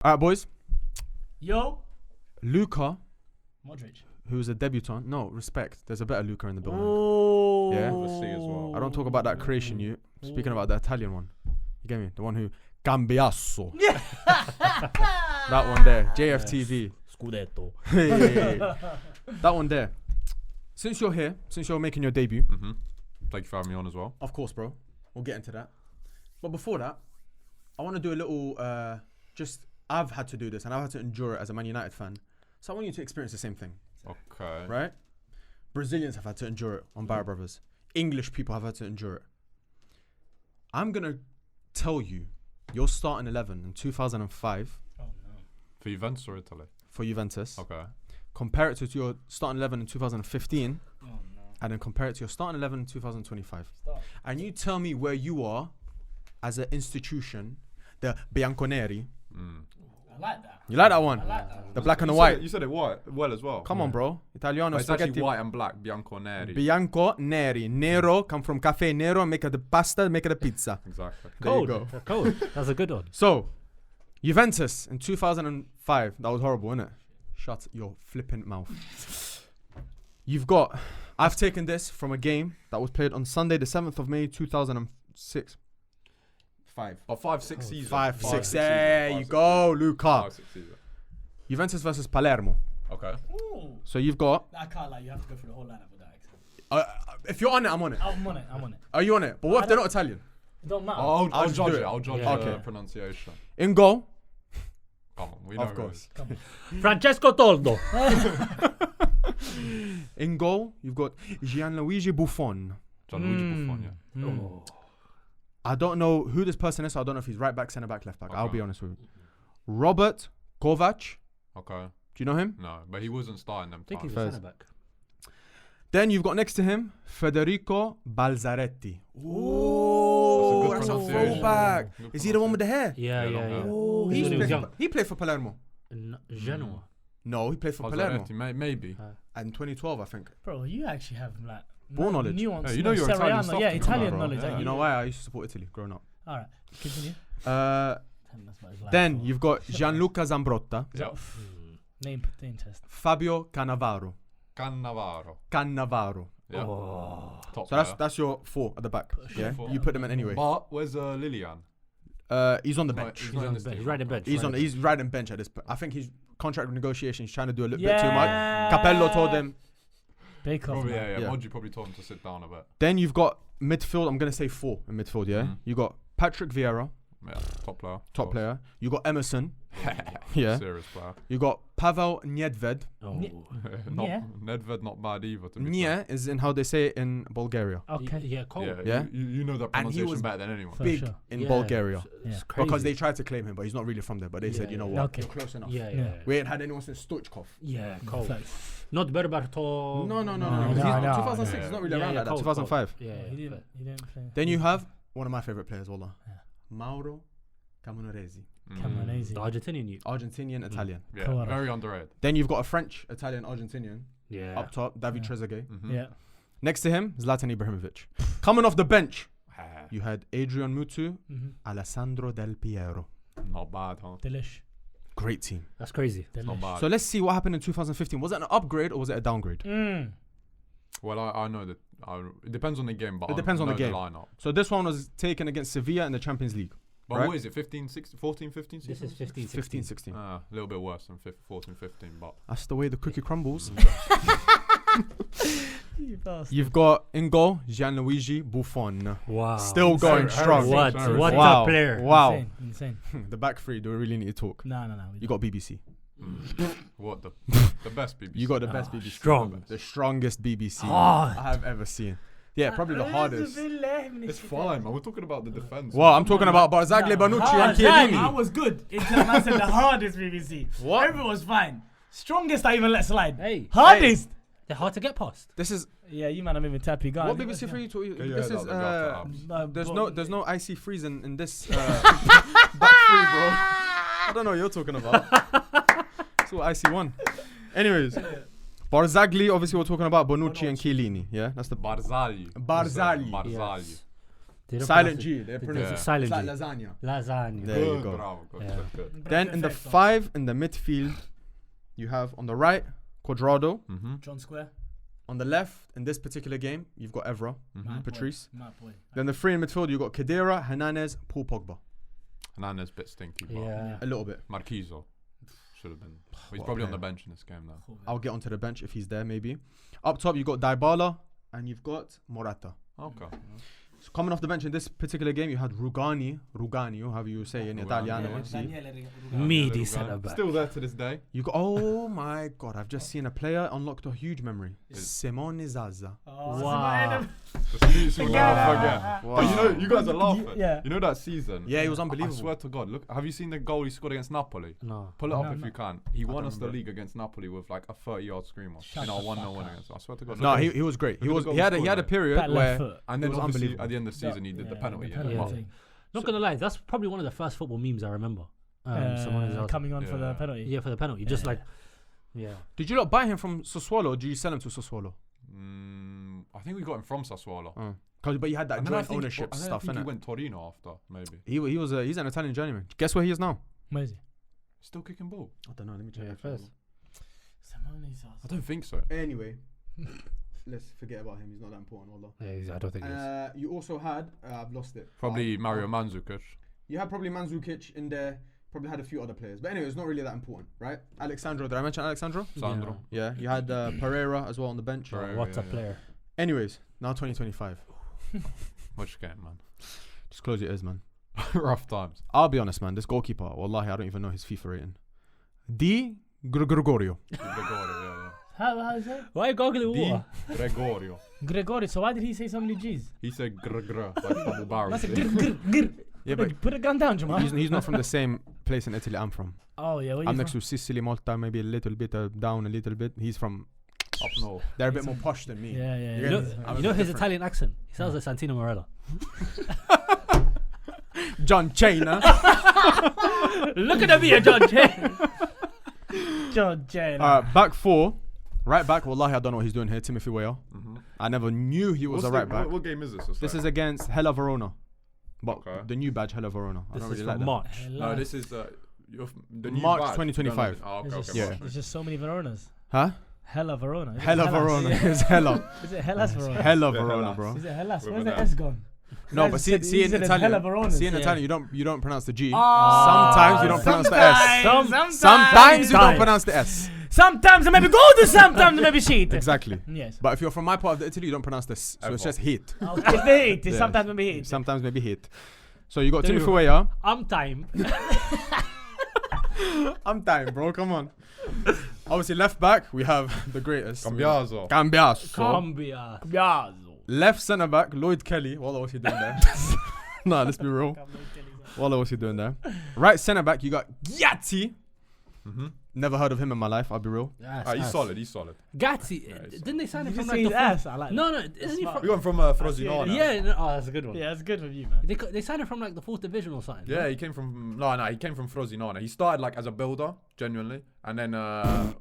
All right, boys. Yo. Luka, Modric. who's a debutant. No, respect. There's a better Luka in the building. Oh. Yeah. We'll see as well. I don't talk about that Croatian you. Speaking about the Italian one. You get me? The one who Cambiasso. That one there. JFTV. Scudetto. That one there. Since you're here, since you're making your debut. Mm-hmm. Thank you for having me on as well. Of course, bro. We'll get into that. But before that, I want to do a little, I've had to do this and I've had to endure it as a Man United fan. So I want you to experience the same thing. Okay. Right? Brazilians have had to endure it on Barra Brothers. English people have had to endure it. I'm going to tell you your starting 11 in 2005 Oh no. For Juventus or Italy? for Juventus. Okay. Compare it to your starting 11 in 2015 Oh no. and then compare it to your starting 11 in 2025. Stop. And you tell me where you are as an institution, the Bianconeri. I like that. You like that one? I like that. The black and the You white. said it white well as well. Come on, bro. Italiano But it's actually spaghetti. white and black. Bianco neri. Bianco neri. Nero come from cafe nero, make it the pasta, make it a pizza. Exactly. There you Cold. go. Cold. That's a good one. So, Juventus in 2005. That was horrible, innit? Shut your flippant mouth. You've got... I've taken this from a game that was played on Sunday, the 7th of May, 2006. 5. Oh, 5-6 seasons. 5, 6. seasons. There you 5-6 go, seasons. Luca. 5-6 seasons. Juventus versus Palermo. Okay. Ooh. So you've got... I can't lie. You have to go through the whole lineup with that accent. if you're on it, I'm on it. I'm on it. I'm on it. Are you on it? But what if they're not Italian? It don't matter. I'll just judge do it. it. I'll judge Yeah. the Okay. pronunciation. In goal, Come on. We know of who course. Come on. Francesco Toldo. In goal, you've got Gianluigi Buffon. Gianluigi Buffon, yeah. Oh. I don't know who this person is, so I don't know if he's right back, centre back, left back. I'll Okay. be honest with you. Robert Kovac. Okay. Do you know him? No, but he wasn't starting them I think times. he's Fair. a centre back. Then you've got next to him Federico Balzaretti. Ooh, that's a pronunciation. fullback. Good Is he the one with the hair? Yeah, Yeah, yeah, long yeah. hair. Oh, He's when he was young. he played for Palermo. Genoa. No, he played for Palermo. Balzaretti, maybe. In 2012, I think. Bro, you actually have like Ball knowledge. nuance. Yeah, you know your Serie Italian A stuff Yeah, to come Italian out, bro. knowledge. Yeah. like You know why I used to support Italy growing up. All right, continue. Then Then you've got Gianluca Zambrotta, Yeah. name test. Fabio Cannavaro. Cannavaro. Yeah. Oh. Top So player. that's your 4 at the back. Yeah, Four. you put them in anyway. But where's Lilian? He's on the No, bench. he's He's on the this bench. team. He's right in bench. He's riding bench at this point. I think he's contract negotiation. He's trying to do a little bit too much. Capello told him. Bake off. Probably, man. yeah. Yeah. Modri probably told him to sit down a bit. Then you've got midfield. I'm gonna say 4 in midfield. Yeah, Mhm. you got Patrick Vieira, Yeah, top player. of top course. player. You got Emerson. Yeah. Serious player. You got Pavel Nedved. Oh. Not Yeah. Nedved, not bad either. To be Nia is in how they say it in Bulgaria. Okay. Yeah, cold. fair. Yeah. You know that And he pronunciation was better than anyone. For Big sure. in Yeah, Bulgaria. It's Yeah. crazy. Because they tried to claim him, but he's not really from there. But they said, Yeah, you know yeah. what, Okay. you're close enough. Yeah, Yeah. yeah. We ain't had anyone since Stoichkov. Yeah, cold. Facts. Not Berbatov. No. No, He's no, 2006. no. He's not really Yeah, around yeah, like that. cold, 2005. Yeah, He yeah. didn't play. Then you have one of my favorite players, Wallah. Yeah. Mauro Camoranesi. Camoranesi. The Argentinian youth. Argentinian, Italian. Yeah, Cool. very underrated. Then you've got a French, Italian, Argentinian Yeah. up top, David Yeah. Trezeguet. Mhm. Yeah. Next to him, Zlatan Ibrahimovic. Coming off the bench, you had Adrian Mutu, Alessandro Del Piero. Not bad, huh? Delish. Great team. That's crazy. Not Delish. bad. So let's see what happened in 2015. Was it an upgrade or was it a downgrade? Well, I know that. It depends on the game, but It depends on the know game. lineup. So this one was taken against Sevilla in the Champions League. But Right. what is it? 15, 16, 14, 15 This seasons? is 15, 15, 16. 16. A little bit worse than 14, 15, but That's the way the cookie crumbles. You bastard. You've got in goal, Gianluigi Buffon. Wow. Still going Very strong. What? Very What wow. a player. Wow. Insane. The back three, do we really need to talk? No. You got BBC. what the best BBC? You got the best BBC. strong. The strongest BBC Hard. I have ever seen. Yeah, probably the hardest. It's fine, man. We're talking about the defense. Well, I'm talking about Barzagli, Bonucci, and I Chiellini. was good. I said the hardest BBC. What? Everyone was fine. Strongest I even let slide. Hey. Hardest. They're hard to get past. This is Yeah, you man, I'm even tappy guy. what BBC for you to. Yeah, This yeah, is there's no icy freezing in this back three, bro. I don't know what you're talking about. It's all icy one. Anyways, Barzagli, obviously we're talking about Bonucci and Chiellini. Yeah, that's the Barzagli. Barzagli. Barzagli. Yes. They don't Silent pronounce G. They it. pronounce Yeah. it. Silent It's G. like lasagna. Lasagna. There you Good, go. bravo, good, Yeah. good. Then in the Perfecto. 5 in the midfield, you have on the right Quadrado. Mm-hmm. John Square. On the left, in this particular game, you've got Evra, My boy, Patrice. My boy. Then the 3 in midfield, you've got Khedira, Hernandez, Paul Pogba. Hernandez bit stinky, but Yeah. A little bit. Marquizo should have been. He's What a probably on player. the bench in this game now. I'll get onto the bench if he's there, maybe. Up top, you've got Dybala and you've got Morata. Okay. So coming off the bench in this particular game, you had Rugani, or however you say in Rugani, Italiano. yeah. See? Daniele Meaty Little centre guy. back. Still there to this day. You got, oh my God, I've just seen a player unlocked a huge memory. Is- Simone Zaza. Oh, Wow. The season will Forget never it. forget. Wow. But you know, you guys are laughing. Yeah. You know that season? Yeah, he was unbelievable. I swear to God, look, have you seen the goal he scored against Napoli? No. Pull it up No, if no. you can. He won don't us the remember. league against Napoli with like a 30-yard screamer. Shut In our the 1-0 fuck win up. against. I swear to God. No, look at he was great. Look at the goal He had a scored, period That left where foot. And then It was obviously unbelievable. at the end of the season he did the penalty. Yeah. thing. Not gonna lie, that's probably one of the first football memes I remember. Someone is Coming on for the Yeah. penalty. yeah, for the penalty. Just Yeah. like, yeah. Did you not buy him from Sassuolo or did you sell him to Sassuolo? I think we got him from Sassuolo. But you had that And then I joint think, ownership I stuff, think he innit? went Torino after, maybe. He's an Italian journeyman. Guess where he is now? Where is he? Still kicking ball? I don't know. Let me check. Yeah, first. I don't think so. Anyway, let's forget about him. He's not that important. Wallah. Yeah, I don't think it is. You also had I've lost it. Probably Mario Mandzukic. You had probably Mandzukic in there. Probably had a few other players, but anyway, it's not really that important, right? Alexandro, did I mention Alexandro? Sandro. Yeah, you had Pereira as well on the bench. Pereira. What a yeah. player. Anyways, now 2025. Which game, man? Just close your ears, man. Rough times. I'll be honest, man. This goalkeeper, wallahi, I don't even know his FIFA rating. Di Gregorio. Gregorio, yeah, How is it? Why are you goggling yeah. water? Di Gregorio. Gregory. So why did he say so many G's? He said grr like double barrel. That's a grr. Yeah, but Put a gun down, Jamal. he's not from the same place in Italy I'm from. Oh yeah, where I'm you next from? to Sicily, Malta, maybe a little bit down a little bit. He's from Up north. They're a bit more posh than me. Yeah, yeah, You yeah. know- yeah. I'm You know a bit his different. Italian accent? He sounds like Santino Morella. John Chena. Look at me, John Jay. John Jay. Back four. Right back, wallahi, I don't know what he's doing here. Timothy Weah. Mm-hmm. I never knew he was a right back. What game is this? This is against Hella Verona. But Okay. the new badge, Hella Verona. I This don't is really like from that. March. No, this is the new March badge. 2025. Oh, okay, There's just, okay. Yeah. March there's just so many Veronas. Huh? Hella Verona. Is it Hella Hellas? Verona. Yeah. It's Hella. Is it Hellas Verona? Hella Yeah, Verona, Hellas. bro. Is it Hellas? With Where's an the S. S gone? No, Guys but said- see he in said it's Hella Italian. Veronas. See in Yeah. Italian, you don't pronounce the G. Oh, Sometimes you don't pronounce the S. Sometimes you don't pronounce the S. Sometimes I maybe go to sometimes I maybe shit. Exactly. Yes. But if you're from my part of the Italy, you don't pronounce this. So it's Ever. just heat. If they hate, Yes. sometimes maybe hate. Sometimes maybe heat. So you got There you Timothy go. Weah. I'm time. I'm dying, bro. Come on. Obviously, left back, we have the greatest. Cambiaso. Cambiaso. Cambia. Yeah. Left centre back, Lloyd Kelly. Wallah, what's he doing there? Nah, let's be real. Wallah, what's he doing there? Right centre back, you got Gatti. Mm-hmm. Never heard of him in my life, I'll be real. He's solid. He's solid. Gatti. he's Didn't they sign him Did you from say like his the ass? I like No, that. no. Isn't he smart. from? We went from Frosinone. Yeah. No, oh, that's a good one. Yeah, it's good with you, man. They signed him from like the 4th division or something. Yeah, he came from he came from Frosinone. He started like as a builder, genuinely, and then As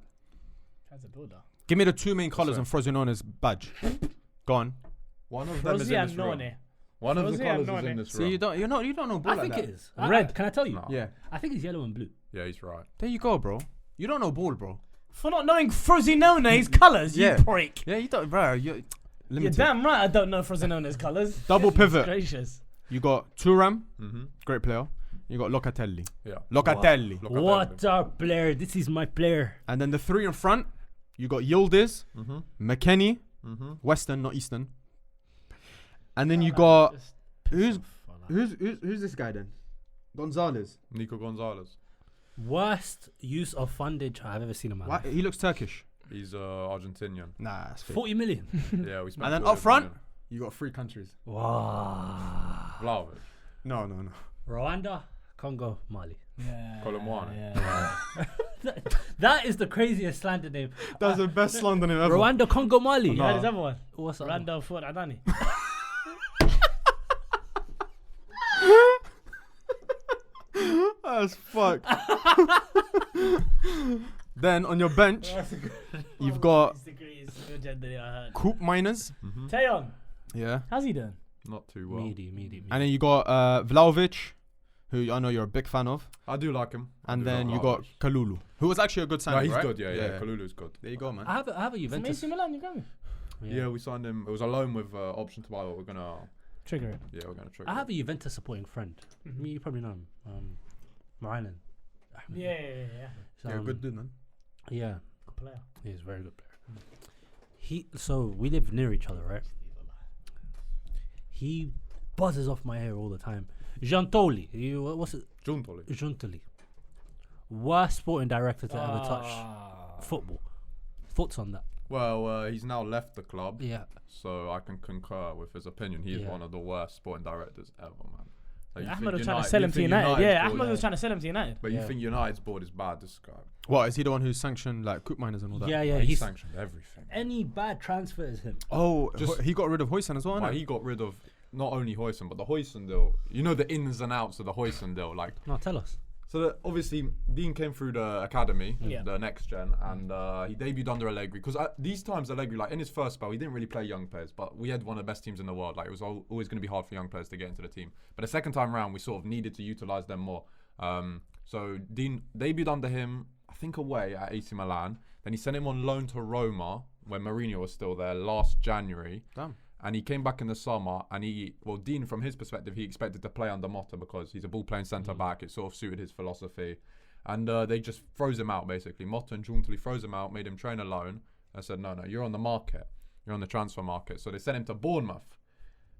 a builder. Give me the two main colours Sorry. on Frozinone's badge. Go on. one of them is Frozy in and this room. None. One of the Frozy colours and is in None. this See, room. you don't know ball I like think that. it is. Red. Can I tell you? No. Yeah. I think it's yellow and blue. Yeah, he's right. There you go, bro. You don't know ball, bro. For not knowing Frozinone's colours, you Yeah. prick. Yeah, you don't, bro. You're You're limited. damn right I don't know Frozinone's colours. Double Goodness pivot. Gracious. You got Thuram, Mm-hmm. great player. You got Locatelli. Yeah. Locatelli. Look at What that. a player. This is my player. And then the three in front, you got Yildiz, Mm-hmm. McKennie, Mm-hmm. Western, not Eastern. And then you got who's this guy then? Gonzalez. Nico Gonzalez. Worst use of fundage I've ever seen in my Why? life. He looks Turkish. He's Argentinian. Nah, it's fake. 40 million. Yeah, we spent. And then 40 up front, million. you got three countries. Wow. Vlahovic. No. Rwanda, Congo, Mali. Yeah. Colomboane. Yeah. That is the craziest slander name. That's the best slander name ever. Rwanda, Congo, Mali. You heard his other one? What's up? Randolph Ford Adani. That's fuck. Then on your bench, you've got Coop Miners. Mm-hmm. Taeyon, Yeah. how's he doing? not too well. Meaty. And then you got Vlahovic, who I know you're a big fan of. I do like him. And then you got Kalulu, who was actually a good No, signing, he's right? good. Yeah. Kalulu's good. There you go, man. I have a From Juventus. AC Milan, you got me. Yeah, we signed him. It was a loan with option to buy. But we're gonna Trigger it. Yeah, we're gonna trigger. I have a Juventus supporting friend. I mean, you probably know him. Marlon. Yeah. You're a good dude, man. Yeah, Good player. he's a very good player. So we live near each other, right? He buzzes off my hair all the time. Giuntoli, what's it? Giuntoli. Worst sporting director to ever touch football. Thoughts on that? Well, he's now left the club. Yeah. So I can concur with his opinion. He is one of the worst sporting directors ever, man. Like, you Ahmed think was trying to United- sell you him to think United. United's Yeah, board- Ahmed was trying to sell him to United. But you think United's board is bad, this guy. What, is he the one who sanctioned like coup miners and all that? Yeah. He He's sanctioned everything. any bad transfer is him. Oh, Just- he got rid of Hoyson as well, Like, innit? he got rid of not only Hoyson, but the Hoyson deal. You know the ins and outs of the Hoyson deal. Like, No, tell us. so obviously Dean came through the academy, Yeah. the next gen, and he debuted under Allegri. Because these times Allegri, like in his first spell, he didn't really play young players, but we had one of the best teams in the world. Like it was always going to be hard for young players to get into the team. But the second time round, we sort of needed to utilize them more. So Dean debuted under him, I think away at AC Milan. Then he sent him on loan to Roma when Mourinho was still there last January. Damn. And he came back in the summer, and Dean, from his perspective, he expected to play under Motta because he's a ball-playing centre-back. It sort of suited his philosophy. And they just froze him out, basically. Motta and Giuntoli froze him out, made him train alone. I said, no, you're on the market. You're on the transfer market. So they sent him to Bournemouth.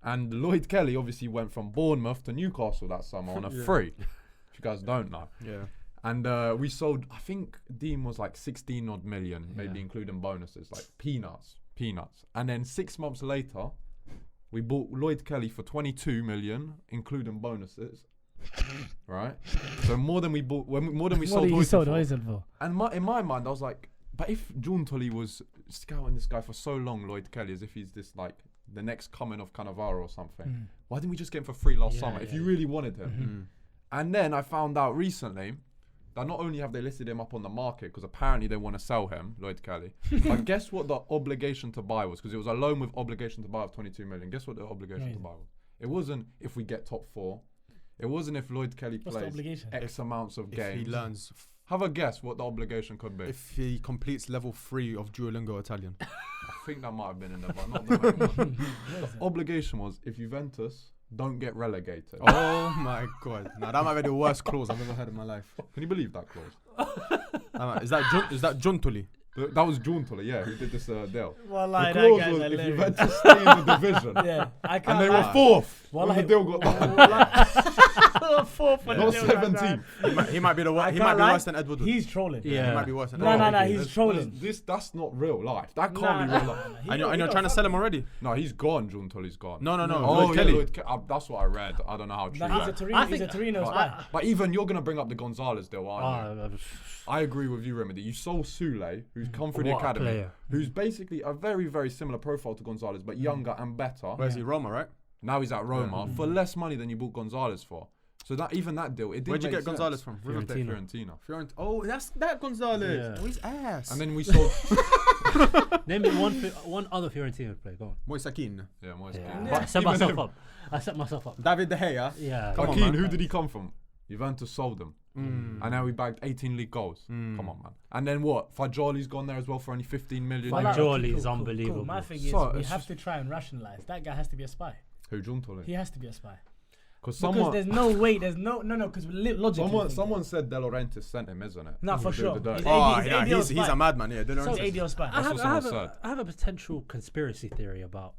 And Lloyd Kelly obviously went from Bournemouth to Newcastle that summer on a free, if you guys don't know. Yeah. And we sold, I think Dean was like 16 odd million, maybe including bonuses, like peanuts. And then 6 months later, we bought Lloyd Kelly for 22 million, including bonuses. Right? So more than we bought, more than we What sold did you sold Hoyson Özil for? And in my mind, I was like, but if Giuntoli was scouting this guy for so long, Lloyd Kelly, as if he's this like the next coming of Cannavaro or something, why didn't we just get him for free last summer if you really wanted him? And then I found out recently that not only have they listed him up on the market, because apparently they want to sell him, Lloyd Kelly, but guess what the obligation to buy was? Because it was a loan with obligation to buy of 22 million. Guess what the obligation to buy was? It wasn't if we get top 4. It wasn't if Lloyd Kelly What's the plays obligation? X amounts of If games. he learns, Have a guess what the obligation could be. if he completes level 3 of Duolingo Italian. I think that might have been in there, but not the main one. The obligation was if Juventus don't get relegated. Oh my god. Now that might be the worst clause I've ever heard in my life. Can you believe that clause? Is that Giuntoli? That was Giuntoli, yeah, who did this deal. Well, The like, clause that guy's was if hilarious. Juventus stay in the division, Yeah, I and can't they were lie. 4th Well, when the like- deal got done. Fourth when Not the deal got 17th. done. He might be the I worst. He can't might be lie. worse than Edward. He's trolling. He Yeah. might be worse than No, Edward. he's trolling. That's not real life. That can't be real life. And you're trying to sell him already? No, he's gone. Giuntoli's gone. No. Oh, Lloyd yeah, Kelly. that's what I read. I don't know how true. Nah, he's a that is. Torino. He's a Torino spy. But even you're gonna bring up the Gonzalez deal, aren't you? I agree with you, Remedy. You sold Sule, who's come through the What a academy, player. who's basically a very, very similar profile to Gonzalez, but younger and better. Where's he? Roma, right? Now he's at Roma for less money than you bought Gonzalez for. So that that deal, it didn't Where'd you make get Gonzalez sense. from? River Plate, Fiorentina. Fiorentina. Oh, that's that Gonzalez. Yeah. Oh, he's ass. And then we sold. Name me one other Fiorentina player. Go on. Moise Kean. Yeah, Moise Yeah. Kean. I But set even myself him- up. I set myself up. David De Gea. Yeah. Come on, Kean, man. who did he come from? Juventus sold him. And now we bagged 18 league goals. Come on, man. And then what? Fagioli's gone there as well for only 15 million. Well, Like, Fagioli okay, is unbelievable. My thing is, So, we it's have to try and rationalize. That guy has to be a spy. Who, Giuntoli? He has to be a spy. Because Because there's no way, there's no, because logically. someone said De Laurentiis sent him, isn't it? No, for To do sure. the dirt. He's Oh, AD yeah, ADL he's spy. a madman. Yeah, De So Laurentiis. ADL spy. That's what someone said. I have a potential conspiracy theory about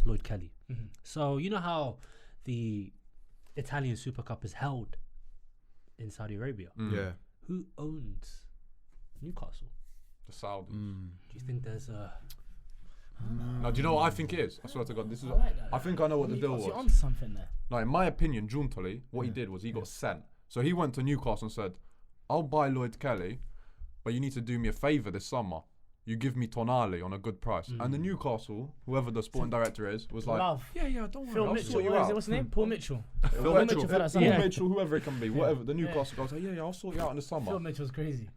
Lloyd Kelly. So you know how the Italian Super Cup is held in Saudi Arabia. Yeah. Who owns Newcastle? The Saudis. Do you think there's a? Now, do you know what I think it is? I swear to God, this is. I think I know what the deal You're on was. something there. No, in my opinion, Giuntoli, what he did was he got sent. So he went to Newcastle and said, "I'll buy Lloyd Kelly, but you need to do me a favour this summer." you give me Tonali on a good price. And the Newcastle, whoever the sporting director is, was like, Love. yeah, don't worry, Phil I'll Mitchell. sort you What is it? out. What's his name? Paul Mitchell. Phil Mitchell for that Paul summer. Mitchell, whoever it can be, whatever. The Newcastle guy said, yeah, I'll sort you out in the summer. Phil Mitchell's crazy.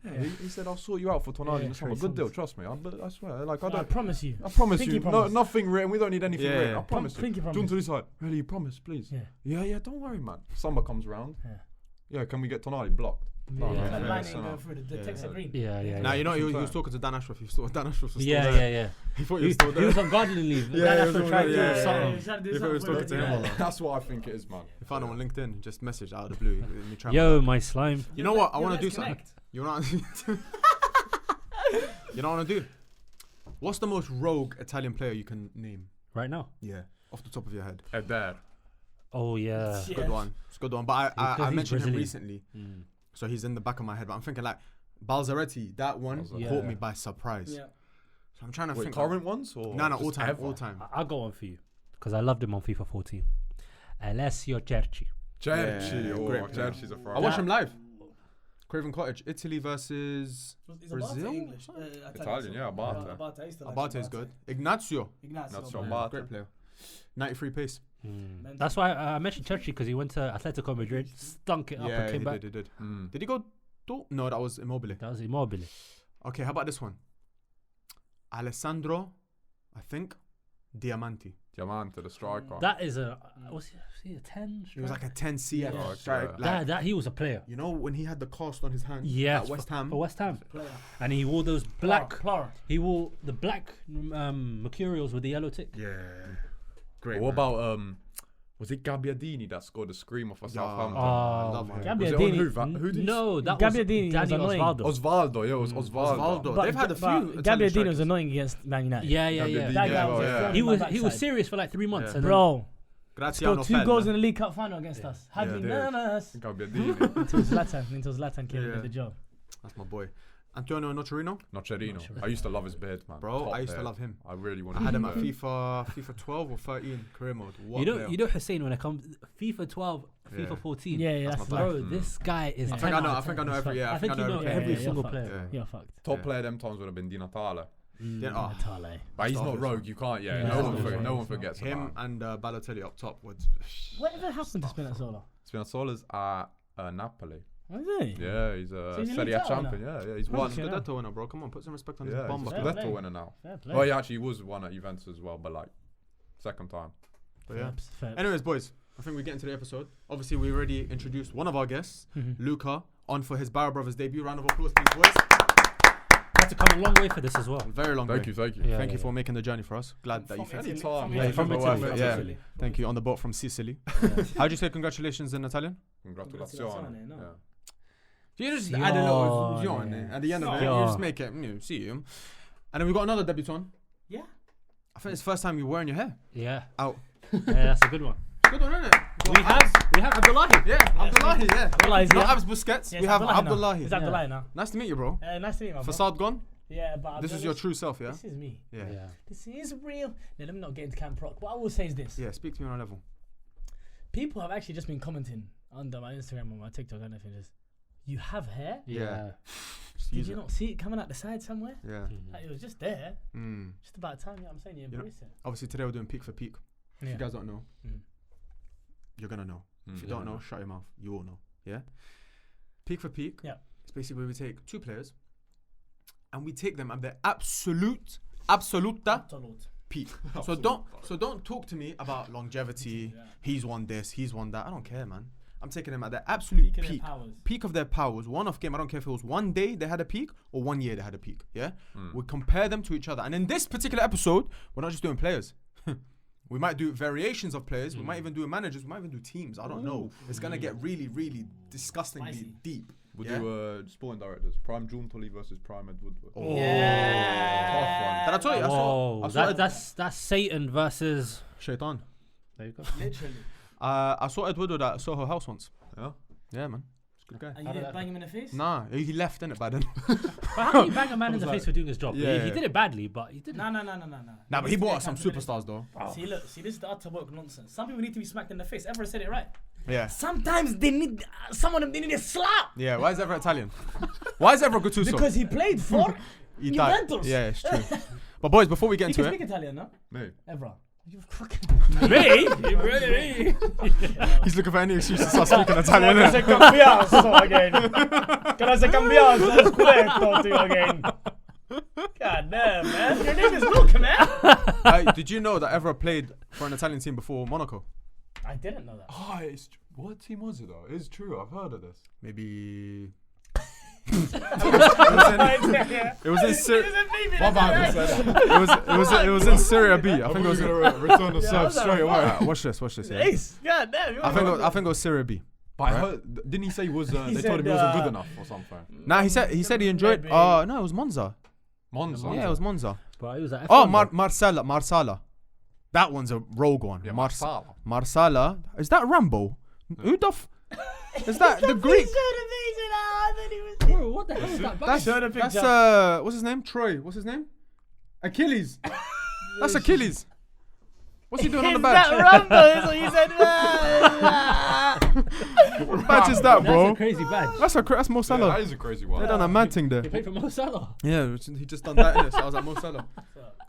He said, I'll sort you out for Tonali in the summer. crazy Good deal, sums. trust me. I swear. Like, I promise you. I promise Pinky you. promise. Nothing written. We don't need anything Yeah, written. yeah. I promise you. Pinky promise. Juntoli's like, really, you promise, please. Yeah, don't worry, man. Summer comes around. Yeah, can we get Tonali blocked? No, Yeah, no, that no, line it's ain't not. going through. The text are green. Yeah. Now, you know, he was talking to Dan Ashworth. He thought Dan Ashworth was still Yeah. there. He thought he was still He there. was on gardening leave. Yeah, That's he was what on tried to gardening do leave. something. He's trying to do If it was something talking to with him, it, or not. That's what I think it is, man. He found him on LinkedIn. Just messaged out of the blue. Me trying Yo, my slime. You know what? I Yo, want to do let's something. connect. You know what? You know what I want to do? What's the most rogue Italian player you can name? Right now. Yeah, off the top of your head. Eder. Oh yeah. It's a good one. It's a good one. But I Because he's mentioned him Brazilian. recently, so he's in the back of my head. But I'm thinking like Balzaretti. That one Balzaretti. caught Yeah. me by surprise. Yeah. So I'm trying to Wait, think. current ones or No, just all time, ever? all time. I'll go on for you because I loved him on FIFA 14. Alessio Cerci. Cerci, Yeah, oh, great player. Cerci's a I fraud. watched him live. Craven Cottage, Italy versus He's Brazil? English. Italian, yeah, Abate. Abate. I used to like Abate is good. Ignazio, Ignacio Abate. Abate. great player. 93 pace. That's why I mentioned Cerci because he went to Atletico Madrid, stunk it up, Yeah, and came he back. did. Did he go? No, that was Immobile. That was Immobile. Okay, how about this one? Alessandro, I think, Diamanti. Diamante, the striker. That is a was he a 10? He was like a 10 CF Yeah. striker. Yeah. Like, That he was a player. you know when he had the cast on his hand Yes, at West Ham? for West Ham, Player. and he wore those black. Clara. He wore the black mercurials with the yellow tick. Yeah. Great. What man. about was it Gabbiadini that scored the screamer for Southampton? I love him. Was it on Gabbiadini. who did No, that Gabbiadini was was Danny annoying. Osvaldo. Osvaldo, yeah, it was Osvaldo. Osvaldo. They've had a few. Italian Gabbiadini was strikers. annoying against Man United. Yeah. Gabbiadini, That guy yeah, was well, a yeah. thorn He in my was backside. serious for like 3 months. Yeah. And Bro, Graziano scored 2 goals in Fell. the League Cup final against us. Had Yeah, me they did. nervous. Gabbiadini. Until Zlatan came and Yeah. did the job. That's my boy. Antonio Nocerino. Nocerino. I used to love his beard, man. Bro, Top I used to beard. love him. I really I wanted had him his at beard. FIFA 12 or 13 career mode. What player. you know Hussein when it comes FIFA 12, Yeah. FIFA 14. Yeah, That's that's my the Bro, this guy is. I 10 think I know. out I of think I 10. know every. Yeah, I think you know every. every you're single fucked. player. You're fucked. Top Yeah. player them times would have been Di Natale. Yeah, oh, Natale. But he's Stop not it. rogue, you can't, Yeah, no that's one not rogue. no one forgets him about him. and Balotelli up top would. Whatever happened to Spinazzola? Spinazzola's at Napoli. Was he? Yeah, he's a So he's a Serie League A Cup winner? champion. Yeah, he's won. Okay. Yeah. Scudetto winner, bro. Come on, put some respect on his Yeah, bum. he's a Fair Scudetto play. winner now. Fair play. Well, he actually was one at Juventus as well, but like second time. But yeah. Fair. Anyways, boys, I think we get into the episode. Obviously, we already introduced one of our guests, Luca, on for his Barra Brothers debut. Round of applause, please, boys. Had to come a long way for this as well. Very long. Thank way. you. Yeah, Thank you yeah. for making the journey for us. Glad that you From finished. Italy. Anytime. Yeah, from it's Italy. worth it. Yeah. Italy. Thank you. On the boat from Sicily. How'd you say congratulations in Italian? Congratulazione. no. Yeah. You just Sion, add a little yeah. on there. At the end of it, Sion. you just make it, see you. And then we got another debutant. Yeah. I think it's the first time you're wearing your hair Yeah. out. Yeah, that's a good one. Good one, isn't it? We have Abdullahi. Yeah, Abdullahi, yeah. Abdullahi's Not here. Abs Busquets. Yeah, We it's have Abdullahi now. Abdullahi. It's Abdullahi now. Nice to meet you, bro. Nice to meet you, man. Facade gone. Yeah, but This is your true self, yeah? This is me. Yeah. Yeah. This is real. Now, let me not get into Camp Rock. What I will say is this. Yeah, speak to me on a level. People have actually just been commenting under my Instagram or my TikTok. I don't know if it is. You have hair? Yeah. Just Did use you it. not see it coming out the side somewhere? Yeah. Like, it was just there. Mm. Just about time. You know what I'm saying? You know- embrace it. Obviously, today we're doing peak for peak. If you guys don't know, you're going to know. If you don't know, shut your mouth. You will know. Yeah? Peak for peak. Yeah. It's basically where we take two players and we take them at their absoluta peak. So don't talk to me about longevity. Yeah. He's won this, he's won that. I don't care, man. I'm taking them at their absolute Peak of their peak. powers. Peak of their powers. One off game. I don't care if it was one day they had a peak or 1 year they had a peak. Yeah? We compare them to each other. And in this particular episode, we're not just doing players. We might do variations of players. We might even do managers. We might even do teams. I don't know. It's going to get really, really disgustingly Spicy. deep. We'll Yeah? do sporting directors. Prime Giuntoli versus Prime Ed Woodward. Oh. Yeah. Did I tell you? Whoa, I saw it. that's Satan versus. Shaitan. There you go. Literally. I saw Ed Woodward at Soho House once. Yeah? Yeah, man. He's a good guy. And you didn't bang him in the face? Nah, he left in it by then. But how can you bang a man in the face for doing his job? Yeah. He did it badly, but he didn't. No. Nah, but he brought us some superstars though. See, look, this is the utter woke nonsense. Some people need to be smacked in the face. Everyone said it right. Yeah. Sometimes they need, some of them, they need a slap. Yeah, why is Everett Italian? Why is Everett Gattuso? Because he played for He died. Juventus. Yeah, it's true. But boys, before we get You into can it, speak Italian, no? Me. Evra. You fucking. Me? he's looking for any excuse to start speaking Can I Italian. say cambiato again? Can I say cambiato scudetto to you again? God damn, man. Your name is Luke, man. Did you know that Evra played for an Italian team before Monaco? I didn't know that. Oh, what team was it though? It's true. I've heard of this. Maybe. It was in Syria. It It was in Syria B. I think it was. gonna return the serve was that straight a away. Watch this. Yeah. Ace. God damn. I think it was Syria B. But I heard, didn't he say he was? They told said, him he wasn't good enough or something. Nah, he said he enjoyed. Maybe. No, it was Monza. Monza. Yeah, it was Monza. But it was at Oh, F1 Marsala. That one's a rogue one. Yeah, Marsala. Is that Rambo? Who the is that the Greek? Bro, what the hell is that badge? That's what's his name? Troy. What's his name? Achilles. That's Achilles. What's he doing on the badge? Is that Rambo? Is what you said. What badge is that, That's bro? a crazy badge. That's Mo Yeah, Salah. that is a crazy They one. done a mad thing there. He played for Mo Salah. Yeah, he just done that in it. So I was like, Mo Salah.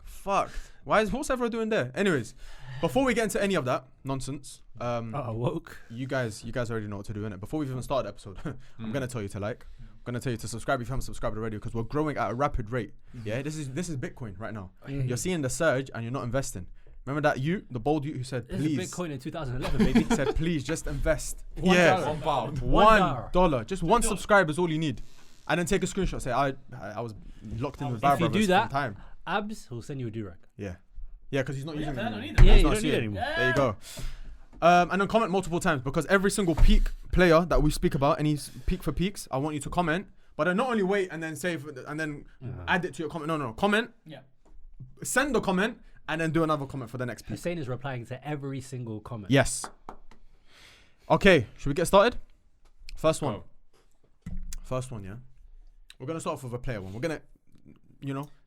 Fuck. What's everyone doing there? Anyways, before we get into any of that nonsense, Woke. you guys already know what to do, innit? Before we've even started the episode, I'm gonna tell you to like. I'm gonna tell you to subscribe if you haven't subscribed already, because we're growing at a rapid rate. Yeah, this is Bitcoin right now. You're seeing the surge and you're not investing. Remember that the bold you who said This please is Bitcoin in 2011, baby. said please just invest. $1. Yeah, £1. $1. Just one subscriber is all you need, and then take a screenshot. Say I was locked in with Barra If you do for that, time. Abs will send you a durag. Yeah, because he's not using it I don't anymore. need it. Yeah, He's you not don't need seeing it it. anymore. There you go. And then comment multiple times, because every single peak player that we speak about, any peak for peaks, I want you to comment. But then not only wait and then save and then add it to your comment. No. Comment. Yeah. Send the comment and then do another comment for the next peak. Hussein is replying to every single comment. Yes. Okay, should we get started? First one. Go. First one, yeah. We're gonna start off with a player one. We're gonna,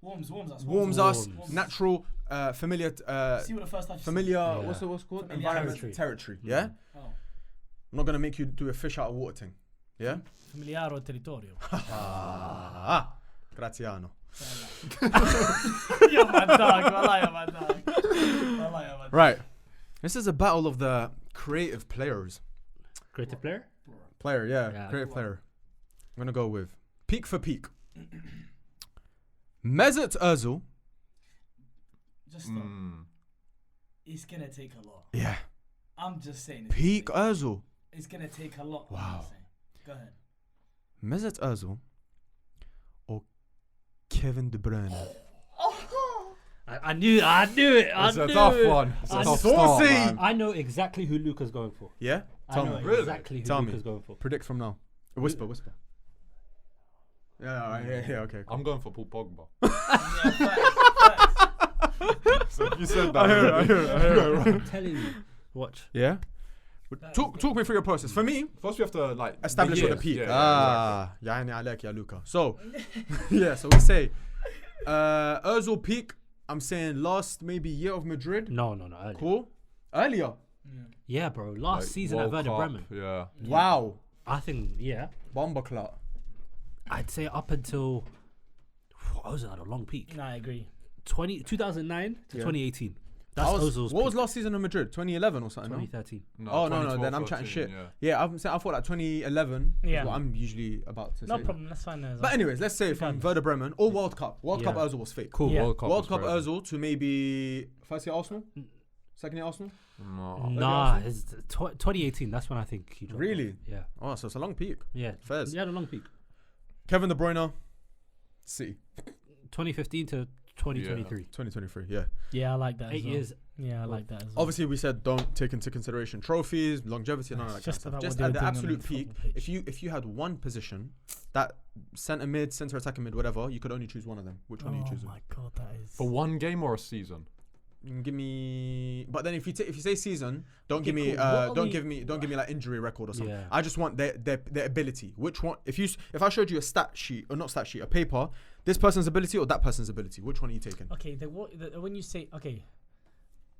Warms us. warms us, natural, familiar, See what the first touch. familiar. Yeah. What's called? Familiar Environment, territory. Yeah. Oh. I'm not gonna make you do a fish out of water thing. Yeah. Familiaro territorio. Graziano. You're my dog. Wallah, my dog. Right. This is a battle of the creative players. Creative player? Player, yeah. Yeah. Creative player. I'm gonna go with peak for peak. Mesut Özil. Just stop. It's gonna take a lot. Yeah. I'm just saying. Peak Özil. It's gonna take a lot. Wow. Go ahead. Mesut Özil or Kevin De Bruyne. I knew it. It's a tough one. It's a I tough saucy. start, man. I know exactly who Luca's going for. Yeah? I Tell know me. Really? exactly who Tell me. Luca's going for. Predict from now. Whisper. Yeah, alright, yeah, okay. Cool. I'm going for Paul Pogba. Yeah, So you said that. I hear it. I'm telling you. Watch. Yeah? Talk me through your process. For me, First, we have to like establish what the years. peak. Yeah, Yani alek ya Luca. So, yeah, so we say Özil peak, I'm saying last maybe year of Madrid. No, earlier. Cool. Earlier. Yeah, bro. Last Like, season at World Werder Cup, Bremen. Yeah. Wow. I think, yeah. Bomber clout. I'd say up until. Ozil had a long peak. No, I agree. 2009 to Yeah. 2018. That's Ozil's What was peak. last season in Madrid? 2011 or something? No? 2013. Oh no, 2012, then I'm chatting 13, shit. Yeah. Yeah, I thought like 2011 Yeah. is what I'm usually about to No say. problem. That's fine. But anyways, let's say from Regardless. Werder Bremen or World Cup. World Cup Yeah. Özil was fake. Cool. Yeah. World Cup, World Cup was crazy. Özil to maybe first year Arsenal, second year Arsenal. No. Nah, it's 2018. That's when I think he dropped Really? off. Yeah. Oh, so it's a long peak. Yeah. Fairs. He had a long peak. Kevin De Bruyne, City, 2015 to 2023. 2023. Yeah. Yeah, I like that. 8 as well. years. Yeah, I like that as well. Obviously, we said don't take into consideration trophies, longevity, none of that It's kind of just stuff. about Just what at they the were doing on absolute the peak. football pitch. If you had one position, that centre mid, centre attacking mid, whatever, you could only choose one of them. Which one are you choosing? Oh my god, that is. For one game or a season? Give me. But then if you say season, don't Okay, give me. cool. What are Don't we- give me like injury record or something. Yeah. I just want their ability. Which one? If I showed you a stat sheet or not stat sheet, a paper, this person's ability or that person's ability, which one are you taking? Okay, when you say okay,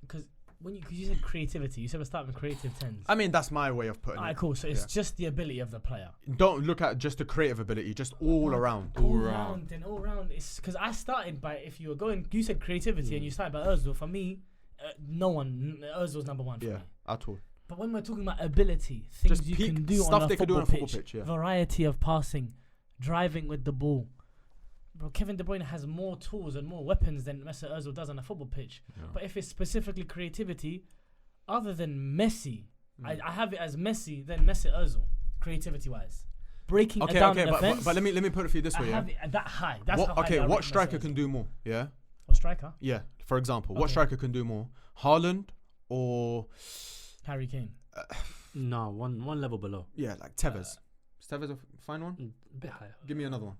because Because you said creativity, you said we're starting with creative tens. I mean, that's my way of putting Alright, it. cool. So it's just the ability of the player. Don't look at just the creative ability, just all around. All round. It's because I started by, if you were going, you said creativity and you started by Özil. For me, Özil's number one for me. At all. But when we're talking about ability, things Just you peak can do stuff on a they could do on football a football pitch, yeah. variety of passing, driving with the ball. Bro, Kevin De Bruyne has more tools and more weapons than Mesut Özil does on a football pitch. Yeah. But if it's specifically creativity, other than Messi, I have it as Messi, then Mesut Özil, creativity-wise. Breaking it down the fence. But let me put it for you this way, I yeah. have it at that high. That's how Okay, high I what rate striker Mesut can Özil. do more? Yeah. What striker? Yeah. For example, what Okay. striker can do more? Haaland or Harry Kane. No, one level below. yeah, like Tevez. Is Tevez a fine one? A bit higher. Give me another one.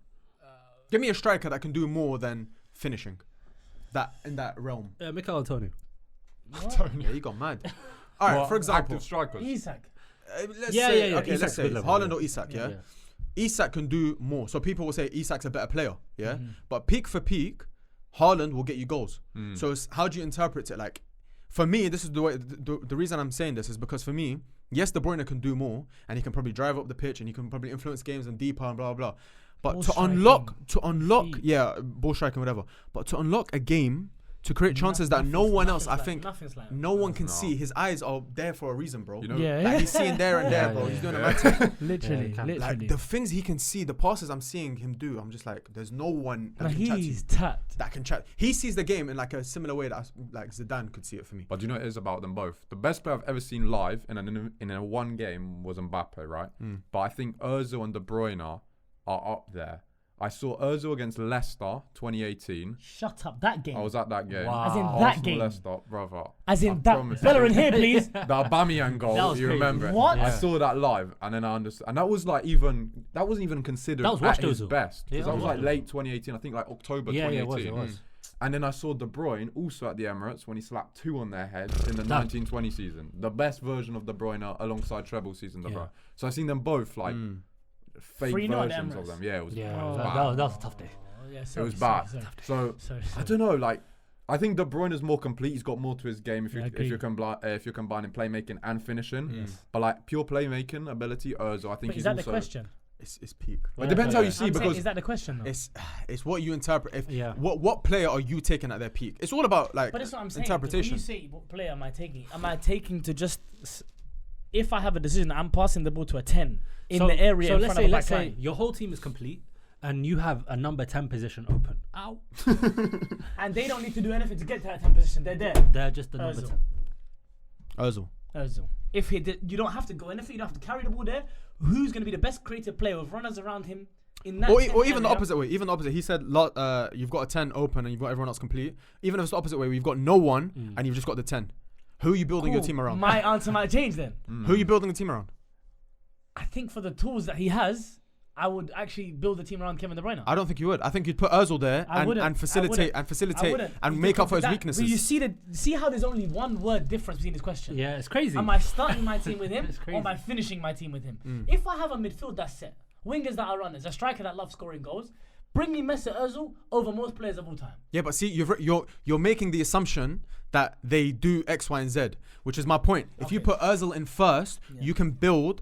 Give me a striker that can do more than finishing. That in that realm. Mikel Antonio. Yeah, you got mad. All right, for example, active strikers. Isak. let's Yeah, say yeah. okay, Isak's let's say good level, Haaland yeah. or Isak, yeah? Isak can do more. So people will say Isak's a better player, yeah? Mm-hmm. But peak for peak, Haaland will get you goals. Mm. So it's, how do you interpret it? Like, for me, this is the way. The reason I'm saying this is because for me, yes, De Bruyne can do more, and he can probably drive up the pitch, and he can probably influence games and deeper and blah blah. But Ball to striking, unlock, feet. yeah, ball striking, whatever. But to unlock a game, to create chances that no one else, I think, no one can see. His eyes are there for a reason, bro. You know, Yeah. Like he's seeing there and there, Yeah, bro. yeah, He's doing yeah. a mad thing. Literally, Yeah, literally. Like the things he can see, the passes I'm seeing him do, I'm just like, there's no one that Like, can chat to you. he's tapped. That can chat. He sees the game in like a similar way that like Zidane could see it for me. But do you know what it is about them both? The best player I've ever seen live in a one game was Mbappe, right? But I think Özil and De Bruyne are up there. I saw Özil against Leicester 2018. Shut up, that game. I was at that game. Wow. As in Arsenal, that game. Leicester, brother. As I in that. promise Bella you. in here, please. The Aubameyang goal, That was you crazy. remember it? What? I Yeah. saw that live, and then I understood. And that was like that wasn't even considered That was at watched his Özil. best. Yeah, Because that that was was like watched late 2018, I think like October Yeah, 2018. it was. And then I saw De Bruyne also at the Emirates when he slapped 2 on their heads in the 1920 season. The best version of De Bruyne alongside treble season, De Bruyne. So I seen them both like fake 3-0 at the versions of Emirates. them. Yeah, it was Yeah, bad. that was a tough day. Oh, yeah, It sorry, was sorry, bad. sorry. So Sorry, I sorry. don't know, like I think De Bruyne is more complete. He's got more to his game if Yeah, I you agree. if you're combining playmaking and finishing. Yes. But like pure playmaking ability, Özil, I think But he's is that also. the question? It's peak. But it depends how you see I'm saying, because is that the question though? It's what you interpret. If Yeah. what player are you taking at their peak? It's all about like But that's what I'm saying. interpretation. When you say what player am I taking to just if I have a decision, I'm passing the ball to a 10 in the area So in let's front say, of the let's back say line. your whole team is complete, and you have a number 10 position open. Ow. And they don't need to do anything to get to that 10 position. They're there. They're just the number Özil. Özil. Özil. If he did, you don't have to go anything. You don't have to carry the ball there. Who's going to be the best creative player with runners around him in that? Or 10 even the area? opposite way. Even the opposite. He said, you've got a 10 open and you've got everyone else complete. Even if it's the opposite way, we've got no one and you've just got the 10. Who are you building your Cool. team around? My answer might change then. Who are you building the team around? I think for the tools that he has, I would actually build a team around Kevin De Bruyne. I don't think you would. I think you'd put Özil there I wouldn't. and facilitate I wouldn't. and make up for his But you weaknesses. see how there's only one word difference between this question. Yeah, it's crazy. Am I starting my team with him It's or crazy. am I finishing my team with him? If I have a midfield that's set, wingers that are runners, a striker that loves scoring goals, bring me Mesut Özil over most players of all time. Yeah, but see, you're making the assumption that they do X, Y, and Z, which is my point. If you Okay. put Özil in first, you can build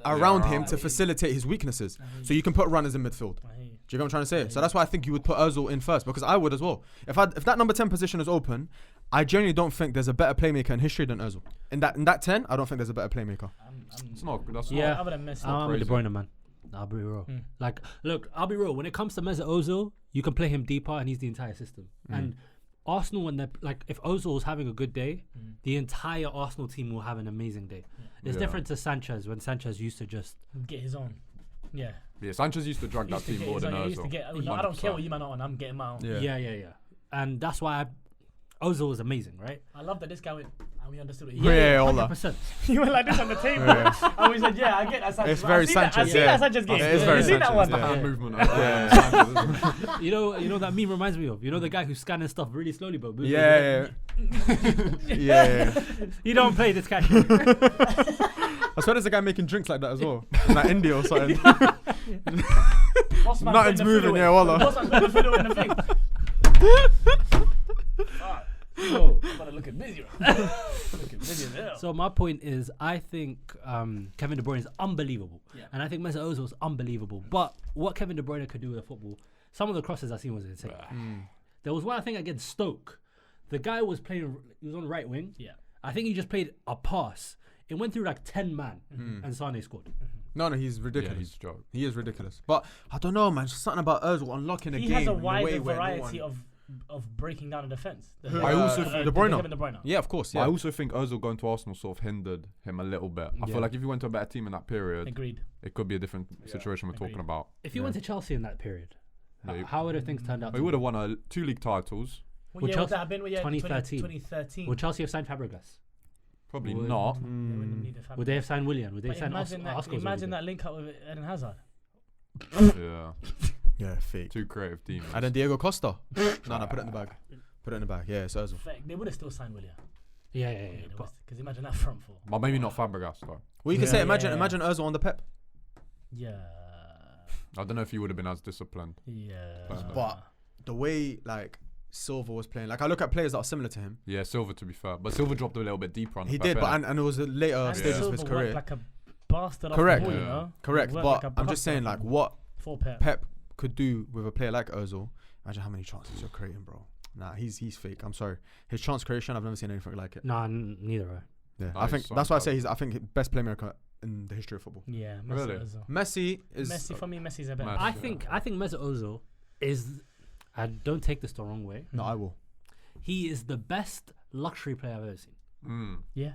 around him to I hear facilitate his weaknesses. So you can put runners in midfield. you. I hear you. Do you get what I'm trying to say? So that's why I think you would put Özil in first, because I would as well. If that number 10 position is open, I genuinely don't think there's a better playmaker in history than Özil. In that 10, I don't think there's a better playmaker. It's not. That's Yeah. not. Other than Messi. I'm a De crazy. Bruyne man. I'll be real. Like, look, I'll be real. When it comes to Mesut Ozil, you can play him deeper, and he's the entire system. And Arsenal, when they're like, if Ozil's having a good day, the entire Arsenal team will have an amazing day. It's Yeah. different to Sanchez when Sanchez used to just. Get his own. Yeah. Yeah, Sanchez used to drag that Used to team get more his than own. He used to Özil. get, I don't care what you man are on, I'm getting my own. Yeah. And that's why Ozil is amazing, right? I love that this guy went, and we understood it. Yeah, hold on. 100%. He went like this on the table. And we said, yeah, I get that Sanchez. It's very I Sanchez, see yeah. that Sanchez game. It is very You seen that Sanchez, one? yeah. Hand movement. Sanchez. You know that meme reminds me of. You know the guy who's scanning stuff really slowly, but moving Yeah. You don't play this cash. I swear there's a guy making drinks like that as well. In like India or something. Boss man Nothing's putting the moving, fiddle yeah, in. wallah. Boss man putting the fiddle in the thing. Yo, But looking busy. Looking busy as hell. So my point is, I think Kevin De Bruyne is unbelievable, Yeah. and I think Mesut Ozil is unbelievable. But what Kevin De Bruyne could do with a football, some of the crosses I seen was insane. There was one I think against Stoke. The guy was playing. He was on the right wing. Yeah. I think he just played a pass. It went through like 10 man, and Sane scored. No, he's Yeah, ridiculous. he's a joke. He is ridiculous. But I don't know, man. Just something about Özil unlocking a He game. has a in the wider way where no variety one- of breaking down a defense. I also think De Bruyne. Kevin De Bruyne. Yeah, of course. But Yeah. I also think Ozil going to Arsenal sort of hindered him a little bit. I Yeah. feel like if he went to a better team in that period, Agreed. it could be a different situation we're Agreed. talking about. If he went to Chelsea in that period, Yeah, how would have things turned out? He would have won 2 league titles. What Would year would Chelsea- that have been? What year? 2013. 2013. Would Chelsea have signed Fabregas? Probably Would- not. They wouldn't have needed Would they have signed Willian? Would they But have signed imagine that, Oscar's imagine that link up with Eden Hazard. Yeah, Yeah, fake. 2 creative demons. And then Diego Costa. No, put it in the bag. Put it in the bag. Yeah, it's Özil. They would have still signed Willian. Yeah. Because But imagine that front four. But maybe not Fabregas though. Well, you can Yeah, say, yeah, imagine Özil on the Pep. Yeah. I don't know if he would have been as disciplined. Yeah. But the way like Silva was playing, like I look at players that are similar to him. Yeah, Silva to be fair, but Silva dropped a little bit deeper on the He Pep, did, but innit? and it was a later And stages Silva of his worked career. like a bastard. Correct. Off the ball, Yeah. you know? Correct, Worked but like a I'm just bastard saying off like the ball. what For Pep. Pep could do with a player like Özil. Imagine how many chances you're creating, bro. Nah, he's fake. I'm sorry. His chance creation, I've never seen anything like it. nah, neither. Right? Yeah, Nah, I he's think so that's why I say incredible. he's best playmaker in the history of football. Yeah. Messi Really? Ozil. Messi is Messi for me. Messi's a better. Messi. I think Mesut Ozil is. I don't take this the wrong way. no, I will. He is the best luxury player I've ever seen. Yeah.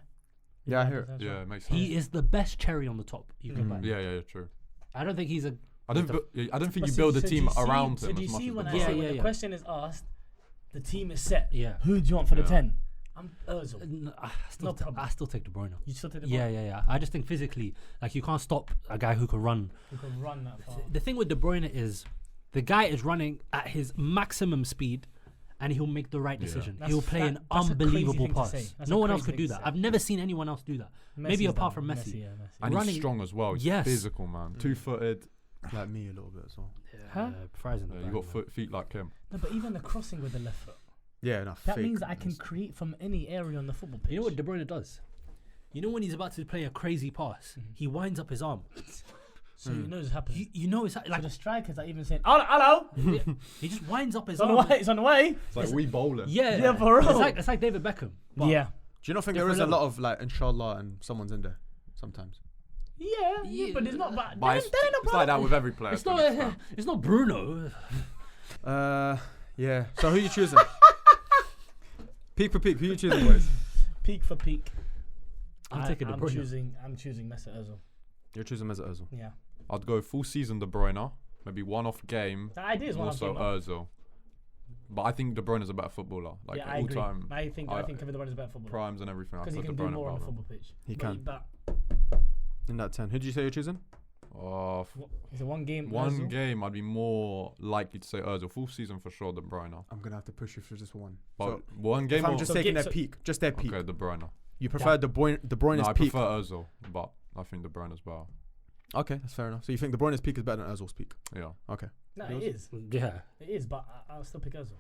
Yeah, I hear it. that's Yeah, right. it makes sense. He is the best cherry on the top you can buy. Yeah, true. I don't think he's a. I don't think But you see- build a so do team you see- around so him do you as much see as when the I Yeah, say Bruyne. when the yeah. question is asked, the team is set. Yeah. Who do you want for the Yeah. 10? I'm Ozil. I problem. still take De Bruyne. You still take the Yeah. I just think physically, like you can't stop a guy who can run. You can run that far. The thing with De Bruyne is, the guy is running at his maximum speed, and he'll make the right decision. That's He'll play that- an that's a crazy unbelievable thing to pass. say. That's No a one else crazy could do thing to that. say. I've never seen anyone else do that. Maybe Messi's apart done. from Messi. Yeah, Messi. And running- he's strong as well. He's Yes. physical, man. 2-footed. Like me a little bit as well. Huh? Fries in the You bag, got man. feet like him. No, but even the crossing with the left foot. Yeah, no. That fake. means that I can create from any area on the football pitch. You know what De Bruyne does? You know when he's about to play a crazy pass, he winds up his arm. So you know it's happening. You know it's Like like the strikers are even saying, "Hello, he just winds up his it's on the arm. way. It's on the way." It's like we bowling. Yeah, Yeah, for real. It's like David Beckham. but Yeah, Do you not think there different is a level. lot of like inshallah and someone's in there sometimes? yeah, but it's not bad. But it's, it's like that with every player. It's to be not. fair. It's not Bruno. Yeah. So who you choosing? Peak for peak. Who you choosing, boys? Peak for peak. I'm taking De I'm Bruyne. choosing Mesut Ozil. You're choosing Mesut Ozil. Yeah, I'd go full season De Bruyne, maybe one-off game, the idea is one of also Özil. But I think De Bruyne is a better footballer. Like yeah, I all agree. time I think Kevin De Bruyne is a better footballer primes and everything. I because he put De can do Bruyne more on the above him. football pitch. He But- can. But In that 10. Who did you say you're choosing? Oh, is it one game? one Ozil? game, I'd be more likely to say Özil. Full season for sure, De Bruyne. I'm gonna have to push you for just one. But So one if game. I'm or- just So taking get- their so- peak, just their peak. okay, De Bruyne. You prefer De Bruyne's No, I peak? prefer Özil, but I think De Bruyne is better. Okay, that's fair enough. So you think De Bruyne's peak is better than Özil's peak? Yeah. Okay, No, it is. Yeah. It is, but I'll still pick Ozil.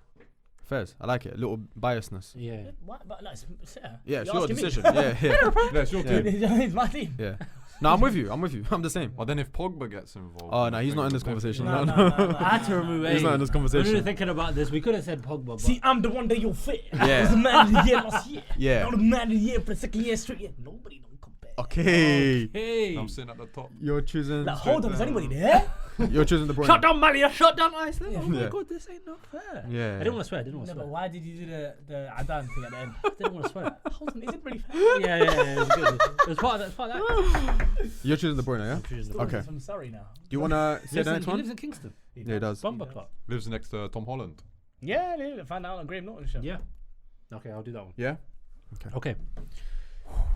fairs. I like it. A little biasness. Yeah. Why? But no, it's fair. Yeah, it's You're your asking me. decision. Yeah, yeah, Yeah, it's your Yeah. team. It's my team. yeah. No, I'm with you. I'm with you. I'm the same. But then if Pogba gets involved. Oh then no, I he's think not in it's this a different- conversation. No, No, no, no. no, no. I had to remove. He's not in this When we were conversation. thinking about this, we could have said Pogba. But See, I'm the one that you'll fit. Yeah. I was the man of the year last year. Yeah. I'm the man of the year for the second year straight. Yeah, nobody don't compare. Okay. hey, I'm sitting at the top. You're choosing. Like, hold on, is anybody there? You're choosing De Bruyne. shut down Mali, shut down Iceland. Oh my Yeah. god, this ain't not fair. Yeah. I didn't want to swear. I didn't want No, to but swear. why did you do the Adan thing at the end? I didn't want to swear. Hold on, is it really fair? yeah. It was good. It was part of that. It's part of that. You're choosing De Bruyne, yeah? Still Okay. from Surrey now. Do you wanna say the next He one? lives in Kingston. Yeah, he does. Bumper Club. Lives next to Tom Holland. Yeah, they found out on Graham Norton show. Yeah. Okay, I'll do that one. Yeah. Okay.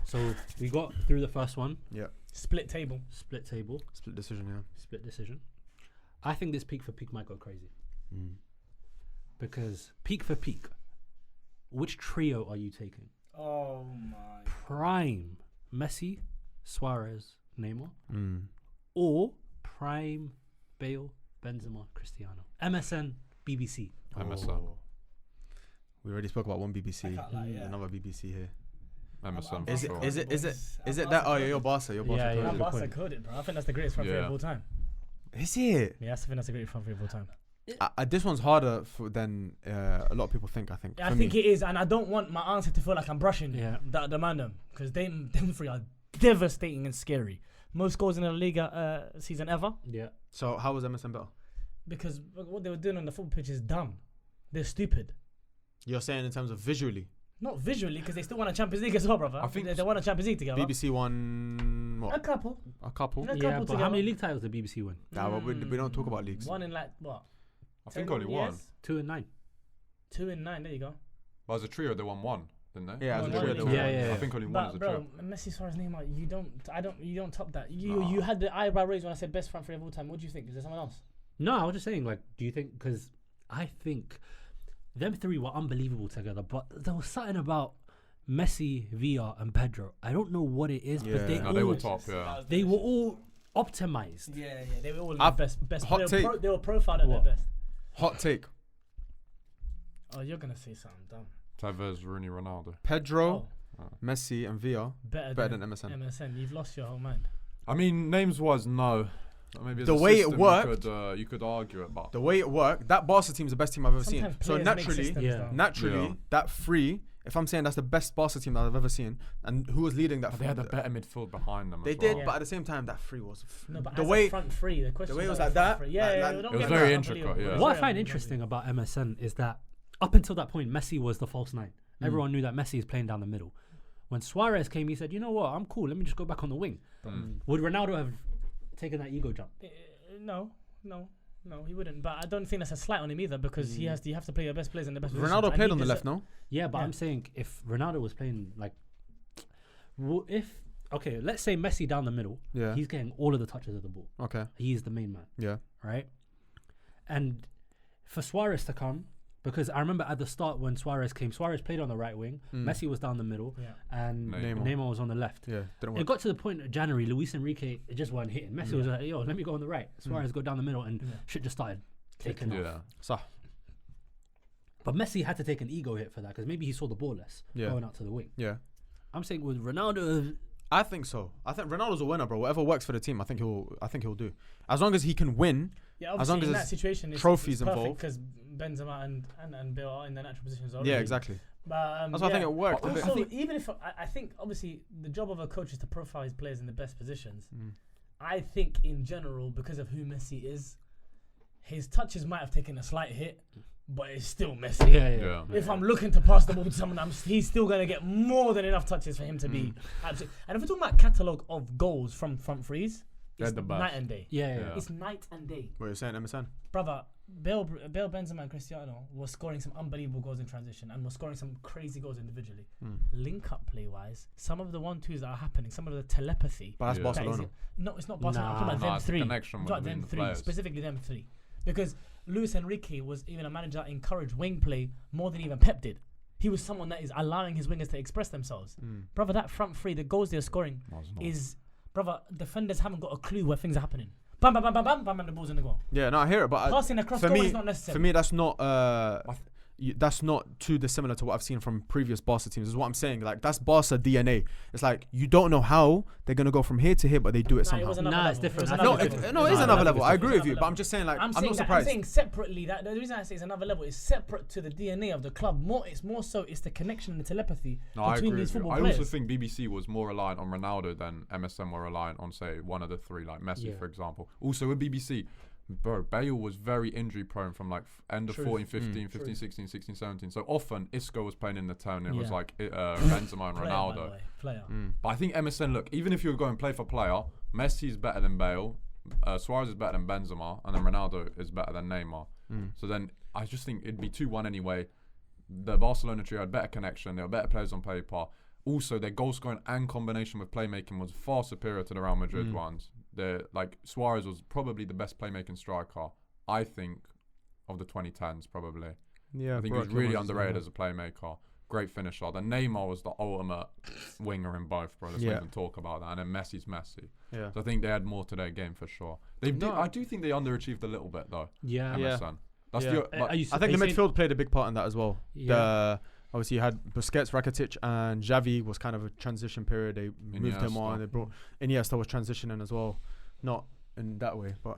So we got through the first one. Yeah. Split table. Split table. Split decision, yeah. Split decision. I think this peak for peak might go crazy. Because peak for peak, which trio are you taking? Oh my. Prime Messi, Suarez, Neymar, or prime Bale, Benzema, Cristiano? MSN, BBC. MSN. We already spoke about one BBC. can't lie, yeah. Another BBC here. Emerson. Is for it? sure. Is it that? Oh, yeah, you're Barca. You're Barca. Yeah, yeah. Good I'm Barca point. coded, bro. I think that's the greatest front three Yeah. of all time. Is it? Yeah, I think that's the greatest front three of all time. This one's harder than a lot of people think. I think. Yeah, I For think me. it is, and I don't want my answer to feel like I'm brushing the man because them three are devastating and scary. Most goals in the Liga season ever. Yeah. So how was Emerson better? Because what they were doing on the football pitch is dumb. They're stupid. You're saying in terms of visually. Not visually, because they still won a Champions League as well, brother. I think they won a Champions League together. BBC won A what? couple. A couple. A Yeah, couple but together. how many league titles did BBC win? Nah, but we don't talk about leagues. One in like what? I think 10 only one. years? 2 and 9. 2 and 9. There you go. But as a trio, they won one, didn't they? Yeah, as One a trio, league. they won. Yeah. I think only one But as a bro, trio. Messi, Suarez, Neymar, you don't top that. You Nah. you had the eyebrow raised when I said best front three of all time. What do you think? Is there someone else? No, I was just saying, like, do you think? Because I think them three were unbelievable together, but there was something about Messi, Villa, and Pedro. I don't know what it is, Yeah. but they No, all they were top, yeah. they were all optimized. Yeah, they were all I've- the best. hot They take. were profiled at What? their best. Hot take. Oh, you're gonna say something dumb. Tevez, Rooney, Ronaldo. Pedro, Oh, Messi, and Villa better than MSN. MSN. You've lost your whole mind. I mean, names-wise, no. Maybe as The a way it system, worked- you could argue it, but The way it worked, that Barca team is the best team I've ever Sometimes seen. So players make naturally, systems, Yeah. though. naturally, Yeah. that three. If I'm saying that's the best Barca team that I've ever seen, and who was leading that? they had a better midfield behind them. They as did, well. but at the same time, that three was No, but the as way. a front three, the question way it was about like the front that, three. Yeah, like- yeah, like- don't It was get me very wrong, intricate, unbelievable. yeah. It's What I very find unbelievable. interesting about MSN is that up until that point, Messi was the false nine. Everyone knew that Messi is playing down the middle. When Suarez came, he said, "You know what? I'm cool. Let me just go back on the wing." Would Ronaldo have taken that ego jump? No, he wouldn't. But I don't think that's a slight on him either because you have to play your best players in the best positions. Ronaldo And played he on the deser- left, no? Yeah, but Yeah. I'm saying if Ronaldo was playing like, let's say Messi down the middle, Yeah. he's getting all of the touches of the ball. Okay. He's the main man, Yeah. right? And for Suarez to come, because I remember at the start when Suarez came, Suarez played on the right wing, Messi was down the middle, Yeah. and Neymar. Neymar was on the left. Yeah. Didn't It work. got to the point of January, Luis Enrique just wasn't hitting. Messi was like, "Yo, let me go on the right." Suarez go down the middle, and shit just started taking off. Yeah. So, But Messi had to take an ego hit for that because maybe he saw the ball less Yeah. going out to the wing. yeah. I'm saying with Ronaldo, I think so. I think Ronaldo's a winner, bro. Whatever works for the team, I think he'll do. As long as he can win. Yeah, As obviously long as in there's that situation, trophies involved. because Benzema and Bale are in their natural positions already. Yeah, exactly. But, That's why I think it worked. a bit. Also, even if I think obviously the job of a coach is to profile his players in the best positions. I think in general, because of who Messi is, his touches might have taken a slight hit, but it's still Messi. Yeah. If I'm looking to pass the ball to someone, he's still going to get more than enough touches for him to be absolutely. And if we're talking about catalogue of goals from front threes, They're it's the best. night and day. yeah. It's night and day. What you're saying, MSN? Brother, Bale, Benzema, and Cristiano were scoring some unbelievable goals in transition and were scoring some crazy goals individually. Link up play wise, some of the 1-2s that are happening, some of the telepathy. But that's Yeah. that is Barcelona. No, it's not Barcelona. I'm talking about Nah, them it's the three. connection I'm talking between about them the three, players. specifically them three. Because Luis Enrique was even a manager that encouraged wing play more than even Pep did. He was someone that is allowing his wingers to express themselves. Brother, that front three, the goals they're scoring is, brother, defenders haven't got a clue where things are happening. Bam, bam, bam, bam, bam, bam, bam, the ball's in the goal. Yeah, no, I hear it, but Passing across for goal me, is not necessary. for me, that's not that's not too dissimilar to what I've seen from previous Barca teams. Is what I'm saying. Like that's Barca DNA. It's like you don't know how they're gonna go from here to here, but they do it Nah, somehow. it was another Nah, level. it's different. It was I another No, think level. it, no, it is Nah, another I think level. it's I agree different. with you, but I'm just saying like I'm saying not that, I'm surprised. saying separately that the reason I say it's another level is separate to the DNA of the club. It's more so it's the connection and the telepathy No, I between agree these with you. football I players. also think BBC was more reliant on Ronaldo than MSN were reliant on, say, one of the three, like Messi, Yeah. for example. Also with BBC, bro, Bale was very injury prone from like end of Truth. 14, 15, 15, 16, 16, 17. So often Isco was playing in the 10. It was like Benzema and Player, by the Ronaldo. way. Player. But I think MSN, look, even if you're going player for player, Messi is better than Bale, Suarez is better than Benzema, and then Ronaldo is better than Neymar. So then I just think it'd be 2-1 anyway. The Barcelona trio had better connection. They were better players on paper. Also, their goal scoring and combination with playmaking was far superior to the Real Madrid ones. Like Suarez was probably the best playmaking striker, I think, of the 2010s. Probably. Yeah, I think he was really underrated as a playmaker. Great finisher. Then Neymar was the ultimate winger in both, bro. Let's not even talk about that. And then Messi's Messi. So I think they had more to their game for sure. I do think they underachieved a little bit though. Yeah. MSN. That's Yeah. the. Like, Are you I think the saying- midfield played a big part in that as well. Yeah. Obviously, you had Busquets, Rakitic, and Xavi was kind of a transition period. They moved him on. They brought Iniesta was transitioning as well, not in that way, but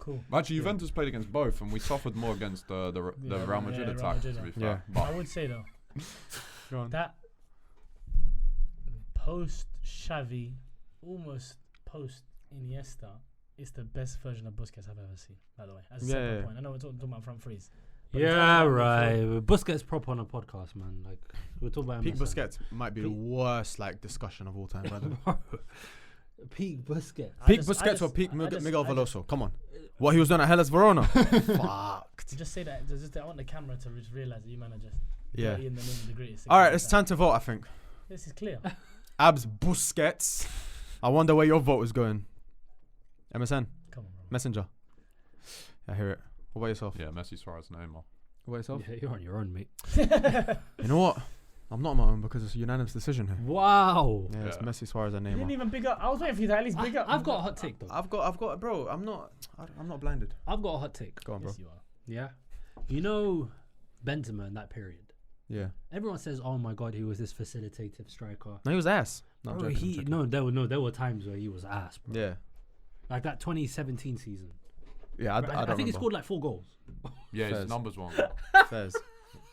Cool. Actually, Juventus played against both, and we suffered more against the Real Madrid Real attack. Madrid, To be yeah. fair, I but would say though go on. that post Xavi, almost post Iniesta, is the best version of Busquets I've ever seen. By the way, as a Yeah, separate yeah. point. I know we're talking about front threes. But Yeah, in terms of right. Busquets prop on a podcast, man. Like we're talking about Peak MSN. Busquets might be the worst like discussion of all time. By the way. Peak Busquets. I Peak just- I Busquets just- or peak I just- Miguel I just- Veloso? Come on, what he was doing at Hellas Verona? Fucked. Just say that. I want the camera to just realize that you man are just Yeah. dirty in the name of the greatest. All right, it's time to vote. I think This is clear. Abs Busquets. I wonder where your vote is going. MSN Come on, bro. Messenger. I hear it. What about yourself? yeah, Messi, Suarez, Neymar. What about yourself? Yeah, you're on your own, mate. You know what? I'm not on my own because it's a unanimous decision here. Wow. Yeah, it's Yeah. Messi, Suarez, and You didn't Neymar. even big up. I was waiting for you to at least big up. I've got a hot take though. I've got, bro. I'm not blinded. I've got a hot take. Go on, bro. Yes, you are. Yeah. You know Benzema in that period. Yeah. Everyone says, "Oh my God, he was this facilitative striker." No, he was ass. No, I'm Bro, joking, I'm joking. there were times where he was ass, bro. Yeah. Like that 2017 season. Yeah, I I don't think he remember. scored like 4 goals. Yeah, Fairs. his numbers wrong. Fairs.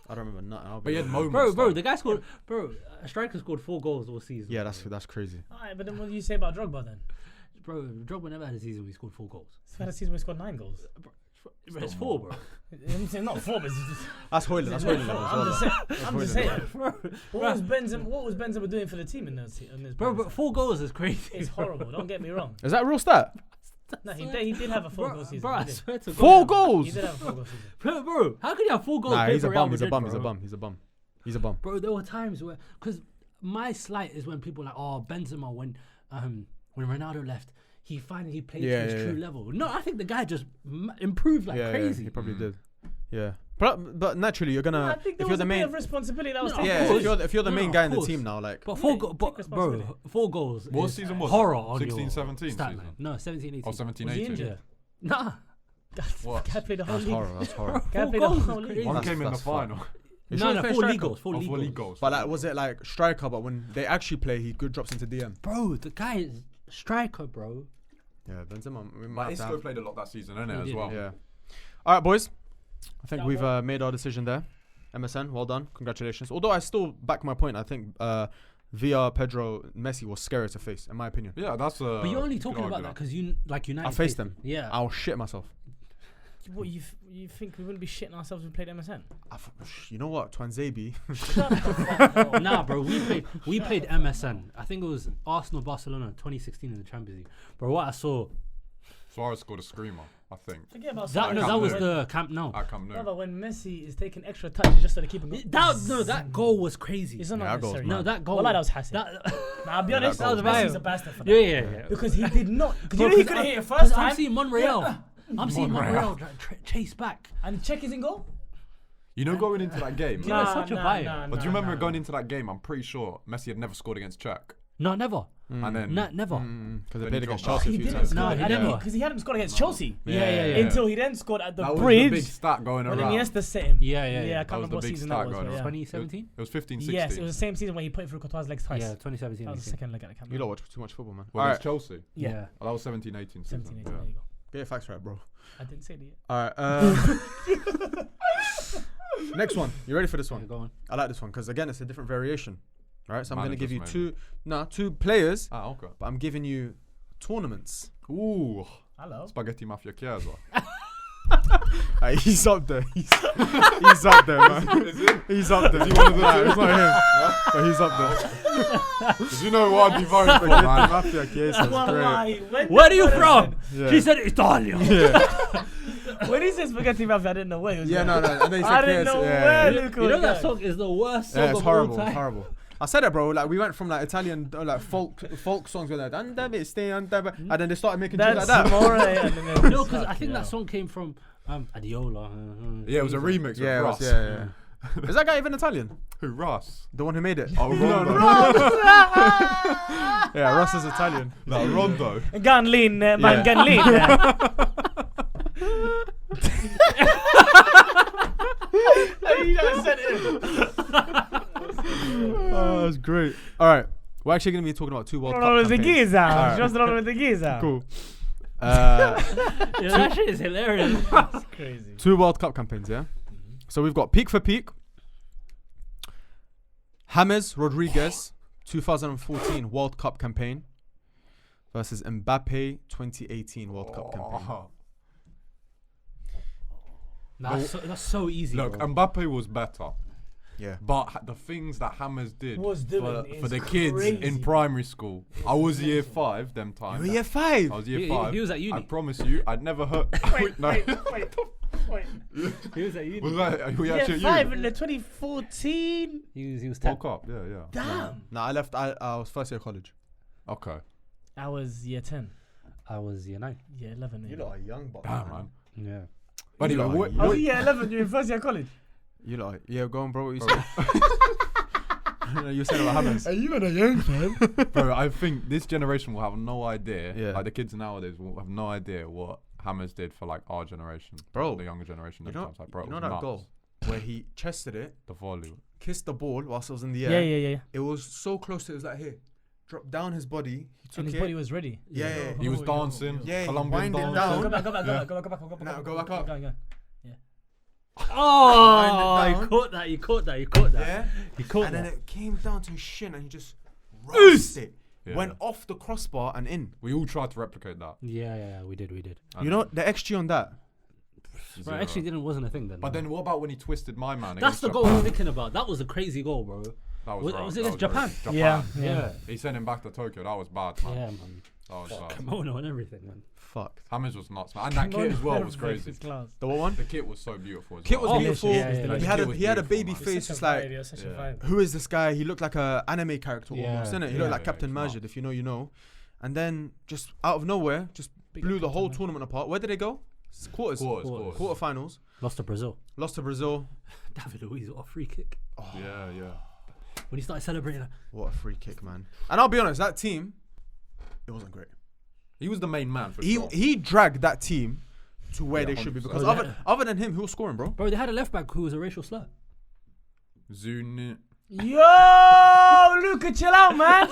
I don't remember nothing. I'll But he be had real. moments. Bro, though. the guy scored. Bro, a striker scored 4 goals all season. Yeah, bro. that's crazy. Alright, but then what do you say about Drogba then? Bro, Drogba never had a season where he scored 4 goals. He's had a season where he scored 9 goals. It's 4, bro. I'm saying not 4, but it's just, That's Hoyland. That's Hoyland. I'm just saying. I'm just saying. Bro, What was Benzema doing for the team in this? bro, but 4 goals is crazy. It's horrible. Don't get me wrong. Is that a real stat? No, he did have a 4 goal season. Bro, I He did. swear to God. 4 He goals. did have a 4 goal season. Bro, how can you have 4 goals? Nah, playing he's a for Real bum. He's a Madrid, bum. He's a bro? bum. He's a bum. He's a bum. Bro, there were times where, because my slight is when people are like, oh, Benzema, when Ronaldo left, he finally played to his true level. No, I think the guy just improved like Yeah, crazy. he probably did. Yeah. But naturally, you're gonna. I think there if you're was the a bit main. of responsibility that was No, taken. Yeah, course. if you're the No, main of guy in the course. team now, like. But Yeah, 4 take goals, bro, responsibility. 4 goals. What is season was it? horror on 16, your 17 stat season? line. No, 17, 18. Oh, 17, Was he 18. injured? Nah. What? Guy played the whole That's league. horror. That's horror. Guy 4 played the goals whole is league. crazy. One That's- came in the that's final. You No, sure no, he's 4 striker? league goals. 4 Oh, league 4 league goals. goals. But like, was it like striker? But when they actually play, he good drops into DM. Bro, the guy is striker, bro. Yeah, Benzema. We But might have to Isco have- played a lot that season, innit, He as did, well. Yeah. All right, boys. I think Yeah, we've well- made our decision there. MSN, well done. Congratulations. Although I still back my point. I think Villa, Pedro, Messi was scary to face, in my opinion. Yeah, that's a. But you're only talking about that because you like United. I faced them. Yeah. I'll shit myself. What you think we wouldn't be shitting ourselves if we played MSN? You know what? Twanzebe. Shut the fuck up. Nah, bro, we played MSN. I think it was Arsenal Barcelona 2016 in the Champions League. Bro, what I saw, Suarez scored a screamer, I think. Forget about that was Nou. the Camp Nou. I come No, new. but when Messi is taking extra touches just so the keeper. That goal was crazy. It's not Yeah, that goal's necessary. mad. No, that goal. Well, that was Hassan. that, Nah, I'll be honest. that goal was Messi's mad. a bastard for that. yeah. Because he did not. Because Bro, you know he 'cause couldn't I- hit it 'cause first I'm time. seeing Monreal. I'm seeing Monreal chase back. And check is in goal. You know, going into that game. Nah, such a vibe. But do you remember going into that game? I'm pretty sure Messi had never scored against Czech. No, never. And then. Never. Because they Then played he against dropped Chelsea He a few didn't times. score. No, he never. Because he hadn't scored against Chelsea. Yeah. Until he then scored at the That was the bridge. big stat going When around. Iniesta set him. Yeah. I can't That was remember the what big season stat that was. going But on. yeah. 2017? It was 15, 16. Yes, it was the same season when he put it through Courtois' legs twice. Yeah, 2017. That was the 18. second leg at the camp. You lot watch too much football, man. Well, All against right, Chelsea. Yeah. Oh, that was 17, 18 season. 17, 18, Yeah. there you go. get your facts right, bro. I didn't say that yet. All right. Next one. You ready for this Yeah, one? go on. I like this one because again, it's a different variation. All right, so I'm gonna give you Managers, two players, Ah, okay. but I'm giving you tournaments. Ooh. Hello. Spaghetti Mafia Chiesa. He's up there. He's up there, man. Is it? He's up there. Is he one of the Nah, two? it's not him. But he's up there. Because you know what I'd be voting for, man. Mafia Chiesa is great. Wallahi, Where are you from? Yeah. She said Italia. Yeah, When he said spaghetti mafia, I didn't know where he was yeah, going. no. And then he said I didn't Chiesa, know yeah. where Yeah, Luke You was know that going. song is the worst song it's of horrible. all It's time. horrible. I said it, bro. Like we went from like Italian like folk songs with like and then they started making tunes That's like that. more. No, because I think that song came from Adiola. Yeah, it was a remix Yeah, with Ross. yeah. Is that guy even Italian? Who, Ross? The one who made it? Oh, Rondo. Yeah, Ross is Italian. No, Rondo. Gan lean, man, Yeah. gan lean. Great. All right. We're actually going to be talking about 2 World Cup with the campaigns. geezer. Alright. Just not with the geezer. Cool. Yeah, that shit is hilarious. That's crazy. 2 World Cup campaigns, yeah? So we've got peak for peak. James Rodriguez, 2014 World Cup campaign versus Mbappe 2018 World Cup campaign. That's so easy. Look, bro. Mbappe was better. Yeah. But the things that Hammers did Was doing for is the kids crazy. in primary school. I was year 5 them times. You were year 5. I was year He- 5. he was at uni. I promise you, I'd never heard. Wait. He was at uni. Was that, were you Year actually 5 at in the 2014. He was 10. Woke up, yeah. Damn. No, I left. I was first year college. Okay. I was year 10. I was year 9. Year 11. maybe. are young, but Damn, man. Yeah. But You anyway, lot are I was year 11 during first year college. You lot, yeah, go on, bro. What you saying? You were saying about James. Are you a young fan? bro, I think this generation will have no idea. Yeah. Like the kids nowadays will have no idea what Hammers did for like our generation, Bro, the younger generation. You them know, times. Like, bro, you it know was that nuts. goal where he chested it, The volley. kissed the ball whilst it was in the Yeah, air. yeah. It was so close. It was like here, dropped down his body. He took And his it. body was ready. Yeah. He was dancing. Yeah, he Colombian winded dancing. down. Go back. Now, Go go back up. Go. Oh, Wind it he down. caught that. Yeah. He caught And then that. it came down to his shin, and he just roasted it. Yeah. Went off the crossbar and in. We all tried to replicate that. Yeah, we did. You know the XG on that? Bro, Zero. actually wasn't a thing then. But then what about when he twisted my man? That's against the goal I was Japan? thinking about. That was a crazy goal, bro. That Was- wrong. was That it against very- Japan? Yeah. He sent him back to Tokyo. That was bad, man. Yeah, man. That was bad. Kimono and everything, man. Fuck. Hammers was nuts, man. And that kit as well was crazy. Class. The what one? The kit was so beautiful. As Kit was well. beautiful. Yeah, yeah, yeah. He had The a kit he had a was baby beautiful, face, just like such a Yeah. vibe. who is this guy? He looked like a anime character Yeah. almost, innit? He Yeah, looked like yeah, Captain he's Majid, nuts. if you know, you know. And then just out of nowhere, just Big blew up the Captain whole Majid. tournament apart. Where did they go? Quarters. Quarters. Quarterfinals. Lost to Brazil. Lost to Brazil. David Luiz, what a free kick. Yeah. When he started celebrating, What a free kick, man. And I'll be honest, that team, it wasn't great. He was the main man for He sure. he dragged that team to where Yeah, they should be 100%. because Oh, yeah. other than him, who was scoring, bro? bro, they had a left back who was a racial slur. Zuni. Yo, Luca, chill out, man.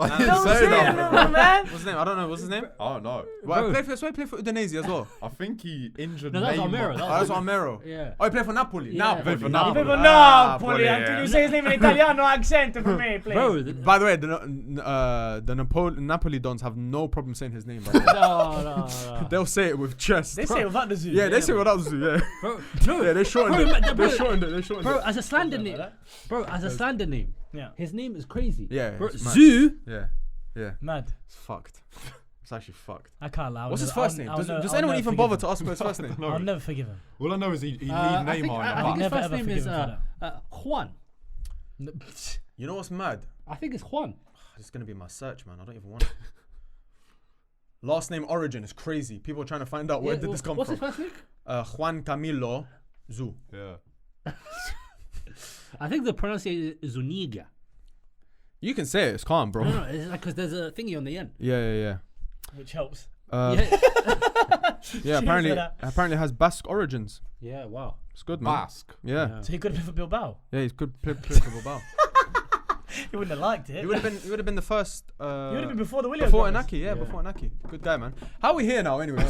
I Don't didn't say say it, that. little man. What's his name? I don't know. What's his name? Oh no. Well, Bro. he played for Udinese as well. I think he injured No, that's Neymar. Almero. Oh, that's Armero. Yeah. Oh, he played for Napoli. Yeah. Napoli. For You Napoli. people Ah, know, Poli. Poli, Until yeah. you say his name in Italiano accent for me, please. Bro, By the way, the Napoli Dons have no problem saying his name. By the way. no. They'll say it with chest. They say it without the zoo. Yeah, they say what else do. Yeah, Bro, no. yeah, they shortened Bro, it. man, They bro, shortened it. They shortened Bro, it. as a slander Something name. like Bro, as a slander name. Yeah. His name is crazy. Yeah, Bro, it's mad. Zoo. Yeah, Mad. it's fucked. It's actually fucked. I can't lie. What's his first name? Does anyone even bother to ask for his first name? I'll never forgive him. All I know is he leave I Neymar think, in the I I'll think his never, first ever name forgive is him for Juan. You know what's mad? I think it's Juan. It's gonna be my search, man. I don't even want it. Last name origin is crazy. People are trying to find out where did this come What's from. his first name? Juan Camilo Zu. Yeah. I think the pronunciation is Zuniga. You can say it. It's calm, bro. No, it's like because there's a thingy on the end. Yeah. Which helps. Yeah, Cheers apparently for that. it has Basque origins. Yeah, wow. It's good, man. Basque. Yeah. So he could have played for Bilbao. Yeah, he's good play for Bilbao. He wouldn't have liked it. He would have been the first. He would have been before the Williams. Before brothers. Inaki, before Inaki. Good guy, man. How are we here now, anyway?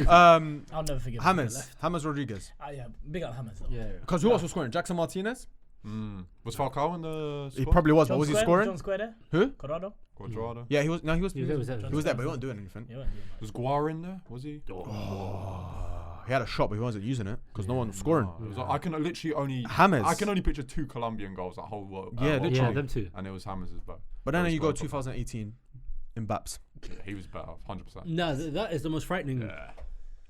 I'll never forgive him. James Rodriguez. Yeah, big up Hammers though. Yeah. Because who else was scoring? Jackson Martinez. Was Falcao in the He squad? probably was, but John was he Square? scoring? John Square there? Who? Corrado? Quadrado. Yeah, he was. No, he was. He was there. He was there, but he wasn't doing anything. Yeah, Was Guar in there? Was he? He had a shot, but he wasn't using it because no one was scoring. It was like, I can literally only. James. I can only picture 2 Colombian goals that whole world. Yeah, World literally. Cup. Yeah, them two. And it was Hammers' both. But then He you go scored for- 2018, Mbappe. Yeah, he was better, 100%. No, that is the most frightening. Yeah.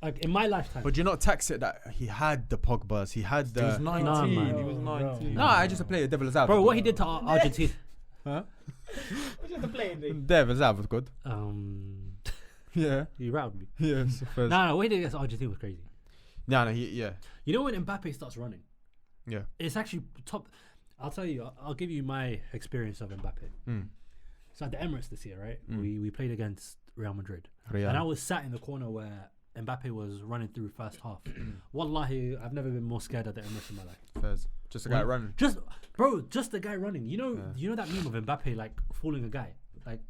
Like in my lifetime. But you not tax it that he had the Pogbas, he had the. He was 19. Nah, man. He was 19. No, I just play a devil's advocate. Bro, what he did to Argentina. Which is the playing thing? Devil's advocate. Yeah. You routed me. Yes. No, what he did against Argentina was crazy. No, yeah. You know when Mbappe starts running? Yeah. It's actually top. I'll tell you. I'll give you my experience of Mbappe. Mm. So at the Emirates this year, right? We played against Real Madrid, Real. and I was sat in the corner where Mbappe was running through first half. Wallahi, I've never been more scared of the Emirates in my life. Fairs. Just a guy running. Just the guy running. You know that meme of Mbappe like fooling a guy, like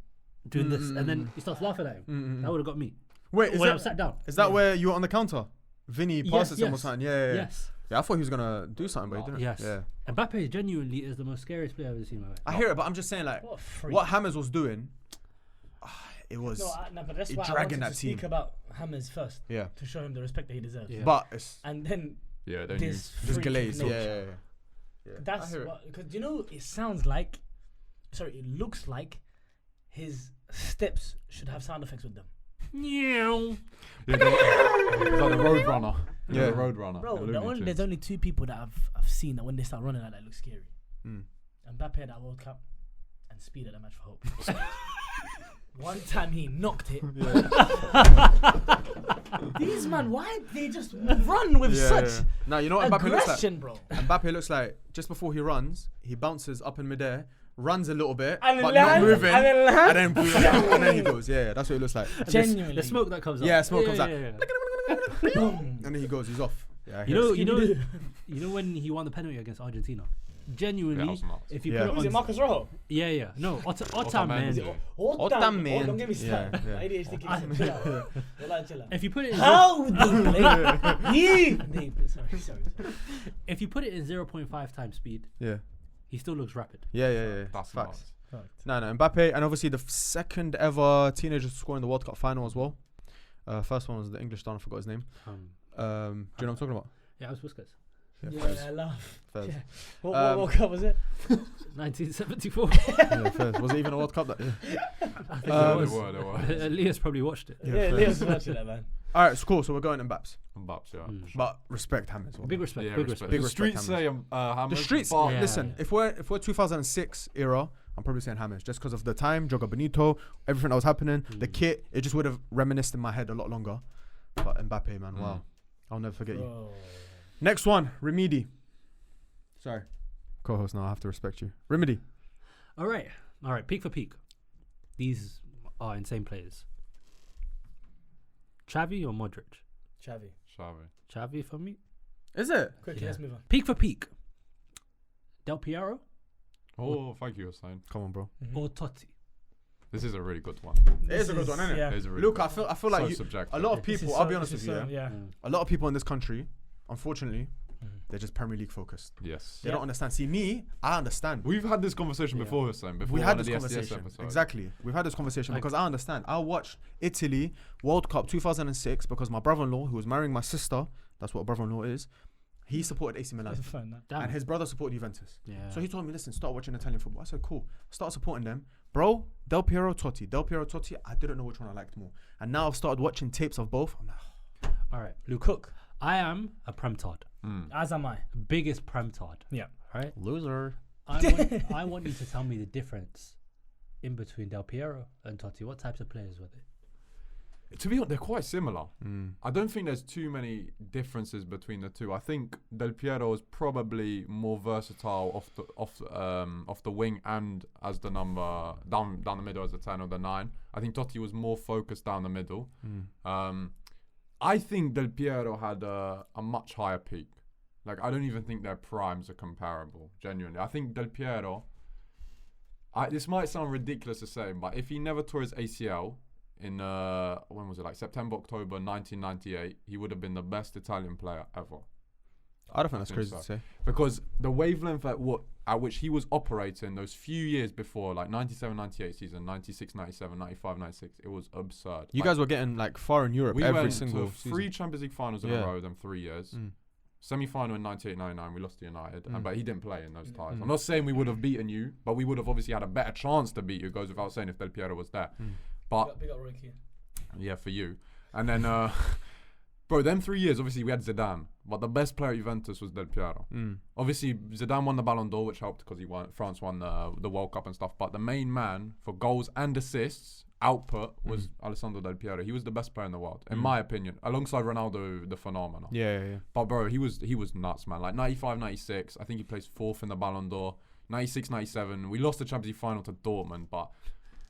doing this, and then he starts laughing at him. That would have got me. Wait, when I'm sat down. Is that where you were on the counter? Vinny passes him or yes. something. Yeah. Yes. Yeah, I thought he was gonna do something, but he didn't. Yes. Yeah. Mbappe genuinely is the most scariest player I've ever seen in my life. I hear it, but I'm just saying, like, What a freak. what Hammers was doing, it was. No, but that's it why I dragging wanted that to team. speak about Hammers first. Yeah. To show him the respect that he deserves. Yeah. But it's And then Yeah, don't this just freak of Galaze. Yeah, nature. yeah. That's I hear it. what, because it sounds like, it looks like his steps should have sound effects with them. Yeah. It's like the road runner. Yeah. The road runner. Bro, The there's only two people that I've seen that when they start running like that look scary. Mm. Mbappe at that World Cup and Speed at the Match for Hope. One time he knocked it. These man, why they just run with such Now you know what Mbappe looks like. aggression, bro? Mbappe looks like just before he runs, he bounces up in midair, runs a little bit, And then but lands, not moving, and then lands. and then he goes. Yeah, that's what it looks like. Genuinely. The smoke that comes out. Yeah, smoke comes out. yeah. Boom. And then he goes. He's off. Yeah, I You hear know, it. you know when he won the penalty against Argentina. Genuinely, Yeah, that was nuts. if you Yeah. put it Who's on, it, Marcus Rojo? yeah, no, Otamendi. Otamendi. Oh, damn, man. Oh, don't get me started. Yeah, yeah. ADHD kicks in. Chill out. Wallah, chill out. If you put it in How would they play? Sorry. if you put it in 0.5 times speed, Yeah, he still looks rapid. yeah. That's Facts. nuts. No, Mbappe, and obviously the second ever teenager to score in the World Cup final as well. First one was the English star. I forgot his name. Do you know what I'm talking about? Yeah, I was Busquets. Yeah, Fairs. I laugh. Fairs. Yeah. What World Cup was it? 1974. Yeah, fairs. Was it even a World Cup that year? I think They it were. was. Elias probably watched it. Yeah, Yeah, fair. Leo's watching that, man. All right, it's cool. So we're going Mbappe, Mbappe, yeah. but respect Hammers. Big respect. Yeah, big respect. respect. Big The respect, streets say Hammers. The streets. but Yeah. Listen, if we're 2006 era, I'm probably saying Hammers just because of the time, Joga Benito, everything that was happening, the kit. It just would have reminisced in my head a lot longer. But Mbappe, man, wow, I'll never forget you. Bro. Next one, Remedi. Sorry, co-host. Now I have to respect you, Remedi. All right. Peak for peak. These are insane players. Xavi or Modric? Xavi. Xavi for me. Is it? Quickly, Yeah. let's move on. Peak for peak. Del Piero Oh, thank you, Hussein. Come on, bro. or Totti? This is a really good one. It is a good one, isn't it? Yeah. It is a really Look, good I feel like so you, subjective. a lot of This is people. so- I'll be honest this with is you. so- Yeah. yeah. A lot of people in this country, unfortunately, they're just Premier League focused. Yes. They don't understand. See, me, I understand. We've had this conversation before, Hussein. Before We one had of this the SDS conversation. episodes. Exactly. We've had this conversation Like- because I understand. I watched Italy World Cup 2006 because my brother-in-law, who was marrying my sister, that's what a brother-in-law is, he supported AC Milan. That's fun, man. Damn. And his brother supported Juventus. Yeah. So he told me, listen, start watching Italian football. I said, cool. Start supporting them. Bro, Del Piero, Totti. I didn't know which one I liked more. And now I've started watching tapes of both. I'm like, All right, Luke. Cook. I am a Prem-tard. As am I. Biggest Prem-tard. Yeah. Right? loser. I want you to tell me the difference in between Del Piero and Totti. What types of players were they? To be honest, they're quite similar. I don't think there's too many differences between the two. I think Del Piero is probably more versatile off the wing and as the number down the middle as the 10 or the 9. I think Totti was more focused down the middle. I think Del Piero had a much higher peak. Like, I don't even think their primes are comparable. Genuinely, I think Del Piero. This might sound ridiculous to say, but if he never tore his ACL in when was it, like September, October 1998, he would have been the best Italian player ever. I don't think that's think crazy so. to say. Because the wavelength at which he was operating those few years before, like 97-98 season, 96-97, 95-96, it was absurd. You guys were getting like far in Europe we every went single to season. 3 Champions League finals in Yeah. a row, them 3 years. Semi-final in 98-99, we lost to United, but he didn't play in those ties. I'm not saying we would have beaten you, but we would have obviously had a better chance to beat you, goes without saying, if Del Piero was there. But Big up Roy Keane. yeah, for you. And then, bro, them 3 years, obviously we had Zidane, but the best player at Juventus was Del Piero. Obviously, Zidane won the Ballon d'Or, which helped because France won the World Cup and stuff. But the main man for goals and assists, output, was Alessandro Del Piero. He was the best player in the world, in my opinion, alongside Ronaldo, the phenomenon. Yeah. But bro, he was nuts, man. Like 95-96, I think he placed 4th in the Ballon d'Or. 96-97, we lost the Champions League final to Dortmund, but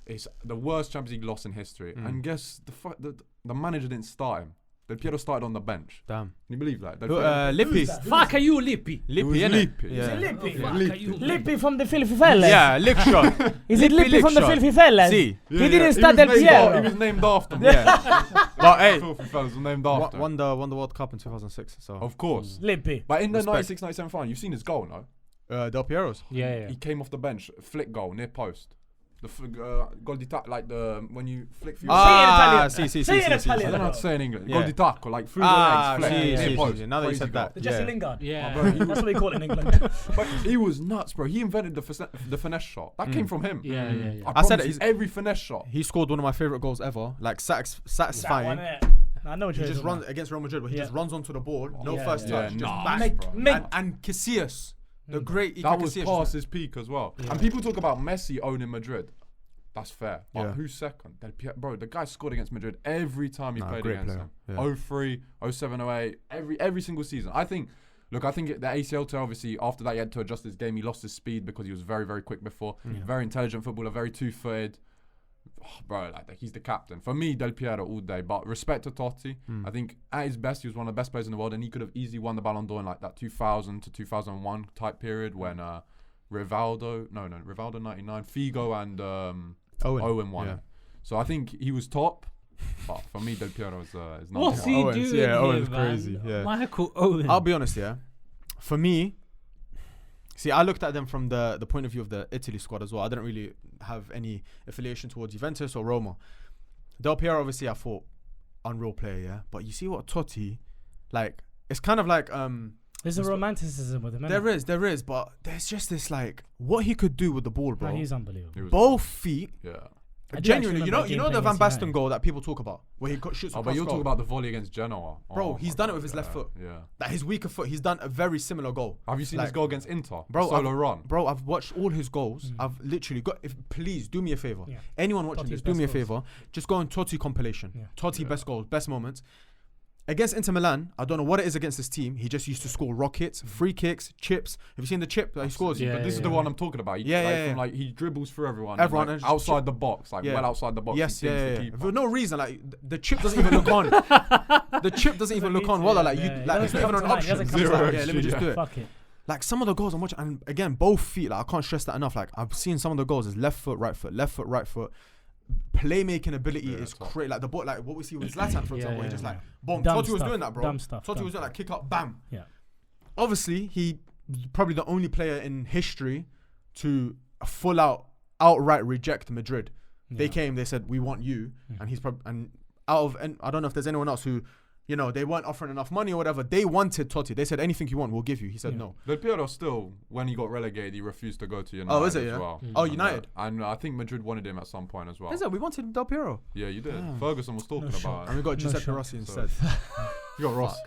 it's the worst Champions League loss in history. And guess the manager didn't start him. Del Piero started on the bench. Damn. Can you believe that? Del Piero- Lippi. Fuck are you, Lippi? Lippi, innit? Lippi. Yeah. Lippi? Fuck are you, Lippi from the Filthy Fellas. Yeah, lick shot. Is it Lippi from the shot. Filthy Fellas? See. Yeah, He didn't yeah. start He Del was named Piero. He was named after. Yeah. But hey, Filthy fellas was named after. won the World Cup in 2006. So Of course. Lippi. But in the Respect. 96-97 final, you've seen his goal, no? Del Piero's. Yeah. He came off the bench, flick goal, near post. The gol di tacco, like when you flick through. Say see. it in I Italian. don't know how to say in English. Yeah. Gol di tacco, like through the legs, flick, see, near see, post. see. Now that you Crazy said goal. that. The Jesse Yeah. Lingard. Yeah. Bro, he That's was- what we call it in England. But he was nuts, bro. He invented the finesse shot. That came from him. Yeah. I said promise it, you, every finesse shot. He scored one of my favorite goals ever. Like That one, satisfying. I know what He you're just talking runs about. against Real Madrid, where he Yeah. just runs onto the ball, no Yeah, first yeah. touch, just Nah, bang. Make- bro. make- And Casillas, the great Iker That was Casillas. past his peak as well. And people talk about Messi owning Madrid. That's fair. But Yeah. who's second? Bro, the guy scored against Madrid every time he played great against player. them. Yeah. 03, 07, 08, every single season. I think the ACL tear, obviously, after that he had to adjust his game. He lost his speed because he was very, very quick before. Very intelligent footballer, very two-footed. Oh, bro, like he's the captain. For me, Del Piero all day. But respect to Totti. I think at his best, he was one of the best players in the world, and he could have easily won the Ballon d'Or in like that 2000 to 2001 type period when Rivaldo 99, Figo and Owen won yeah. it. So I think he was top. But for me, Del Piero is not. What's top. he Owen's- doing yeah, here, Owen's man? crazy, yeah. Michael Owen. I'll be honest, yeah. For me, see, I looked at them from the point of view of the Italy squad as well. I didn't really have any affiliation towards Juventus or Roma. Del Piero, obviously, I thought unreal player, yeah. But you see what Totti, like, it's kind of like There's a romanticism with him. there is, but there's just this like what he could do with the ball, bro. He's unbelievable. He was- Both feet. Yeah. I do Genuinely, actually you know remember the a Van game playing Basten against goal that people talk about, where he shoots Oh, across but you're goal. talking about the volley against Genoa. Bro, Oh, he's my done it God, with his left foot. Yeah. That his weaker foot, he's done a very similar goal. Have you seen his Like- goal against Inter? Bro, Solo I've, run. Bro, I've watched all his goals. I've literally got. Please do me a favor. Yeah. Anyone watching Totti's this, do me a best goals. favor. Just go on Totti compilation. Yeah. Totti Yeah. best goals, best moments. Against Inter Milan, I don't know what it is against this team. He just used to score rockets, free kicks, chips. Have you seen the chip that he scores? Yeah, But this is the one I'm talking about. Yeah, like, yeah, from, yeah. like he dribbles through everyone. Everyone and, and like, just outside the box, like Yeah. well outside the box. Yes, he digs the yeah. keeper. For no reason, like the chip doesn't even look on. The chip doesn't even look on. Well, like you, like it's not even an option. Zero Yeah, let me just do it. Fuck it. Like some of the goals I'm watching, and again, both feet. Like I can't stress that enough. Like I've seen some of the goals is left foot, right foot, left foot, right foot. Playmaking ability Yeah, is top. great. Like the ball, like what we see with Zlatan, for Yeah, example, he yeah, just yeah. like boom. Dumb Totti was stuff, doing that, bro. dumb stuff, Totti dumb was doing like kick up, bam. Yeah. Obviously, he was probably the only player in history to outright reject Madrid. They Yeah. came, they said, "We want you," and he's probably and I don't know if there's anyone else who, they weren't offering enough money or whatever. They wanted Totti. They said, "Anything you want, we'll give you." He said, Yeah. "No." Del Piero still, when he got relegated, he refused to go to United. Oh, is it, as yeah? well. Oh, And, United. And I think Madrid wanted him at some point as well. Is it? We wanted Del Piero, Yeah, you did. Damn. Ferguson was talking No about shot. and we got No Giuseppe shot. Rossi So- instead. You got Ross.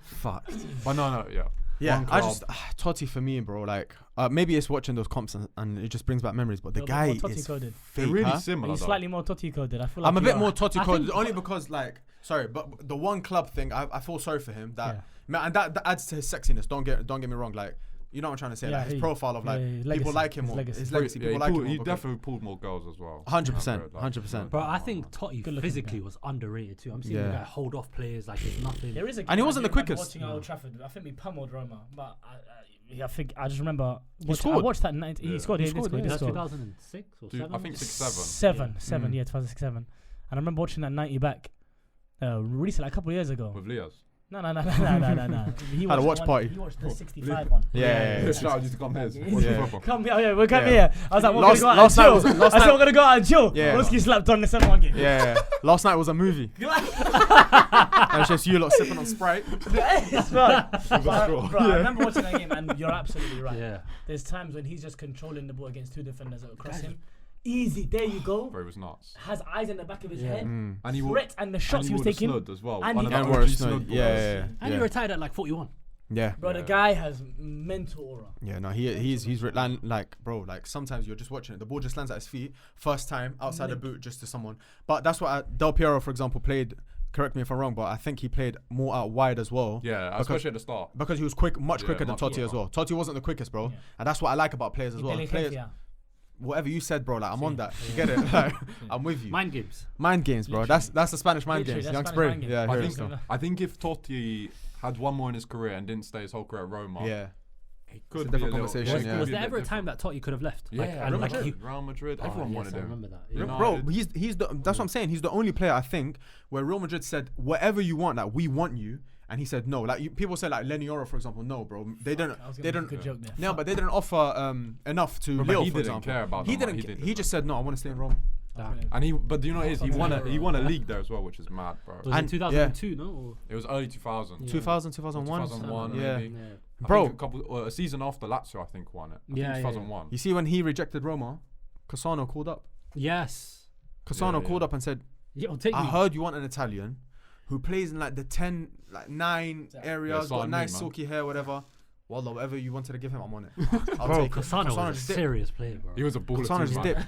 Fuck. But no, yeah. Yeah, One I club. just Totti for me, bro. Like maybe it's watching those comps and it just brings back memories. But the No, but guy more Totti is coded. They're fake. really huh? similar. He's though. slightly more Totti coded. I feel like I'm a you bit are. more Totti I coded think- only because sorry, but the one club thing, I feel sorry for him. That Yeah. man, and that adds to his sexiness. Don't get me wrong. Like you know what I'm trying to say. Yeah, like his he- profile of like yeah, his people legacy, like him his more. legacy. His legacy. Yeah, People like him he more. definitely pulled more goals as well. 100%, Like, 100%. Bro, I think Totti Good looking physically guy. was underrated too. I'm seeing Yeah. the guy hold off players like it's nothing. There is a And he game wasn't I the do remember quickest. Watching at Old Trafford, I think we pummeled Roma, but I think I just remember. I scored. watched that night. He Yeah. scored. He He did scored, score. yeah. He did That's score. 2006 or Dude, 7. I think 6-7. Seven, Mm. yeah, 2006-7. And I remember watching that 90 back recently, like a couple of years ago. With Leas. No. He Had a watched watch the one- party. He watched the 65 one. Yeah. Shout out, used to come here. Yeah. Football. Come here, we're coming here. I was like, we're Last- gonna go out last and night chill. was- last I said night- we're gonna go out and chill. Yeah. Wolski slapped on the 7-1 game. Yeah. Last night was a movie. And it's just you lot sipping on Sprite. It's fun. straw. Bro, I remember watching that game, and you're absolutely right. Yeah. There's times when he's just controlling the ball against two defenders across him. Easy, there you go. Bro, it was nuts. Has eyes in the back of his Yeah. head. Mm. And he wore, Threat and the shots he was wore the taking. snud as well. And One he- of the And OG wore a snud. snud Yeah, boys. yeah, And he yeah. retired at like 41. Yeah. Bro, the guy has mental aura. Yeah, no, like, bro, like sometimes you're just watching it. The ball just lands at his feet, first time outside the boot, just to someone. But that's what Del Piero, for example, played. Correct me if I'm wrong, but I think he played more out wide as well. Yeah, especially at the start. Because he was much Yeah, quicker than much Totti as quicker. well. Totti wasn't the quickest, bro, Yeah. and that's what I like about players as well. Players, whatever you said, bro. Like I'm on that. You get it? Like, I'm with you. Mind games. Mind games, bro. That's the Spanish mind Literally, games. that's Young Spanish Spray. mind games. Yeah, I here it think, is, though. I think if Totti had one more in his career and didn't stay his whole career at Roma, Yeah. he It's could a be different little- conversation, Was, yeah. was could be there a ever a bit time that Totti could have left? Yeah, and Real like Madrid. he- Real Madrid. Oh, Everyone yes, wanted I him. remember that. United. Bro, he's the. That's what I'm saying. He's the only player I think where Real Madrid said whatever you want, like we want you, and he said no. Like people say like Lenny Oro, for example, no, bro. They don't. I was They gonna don't. make a good joke there. No, but they didn't offer enough to But Leo, he for didn't example. care about He them, like, didn't. he did. He just said no. I want to stay in Rome. Damn. And he, but do you know what it is? He won Fucking he won a league there as well, which is mad, bro. Was And- it 2002? No. Or? It was early 2000. Yeah. 2000, 2001. 2001, Yeah. maybe. Yeah. I Bro. think a season after Lazio, I think won it. I Yeah, think yeah, 2001. You see, when he rejected Roma, Cassano called up. Yes. Cassano Yeah, called yeah. up and said, Yo, take I me. heard you want an Italian who plays in like the 9 areas, got sign me, nice man. silky hair, whatever. Wallah, whatever you wanted to give him, I'm on it. I'll Bro, take it. Cassano was just a dipped. serious player, bro. He was a baller Cassano too, just man. dipped.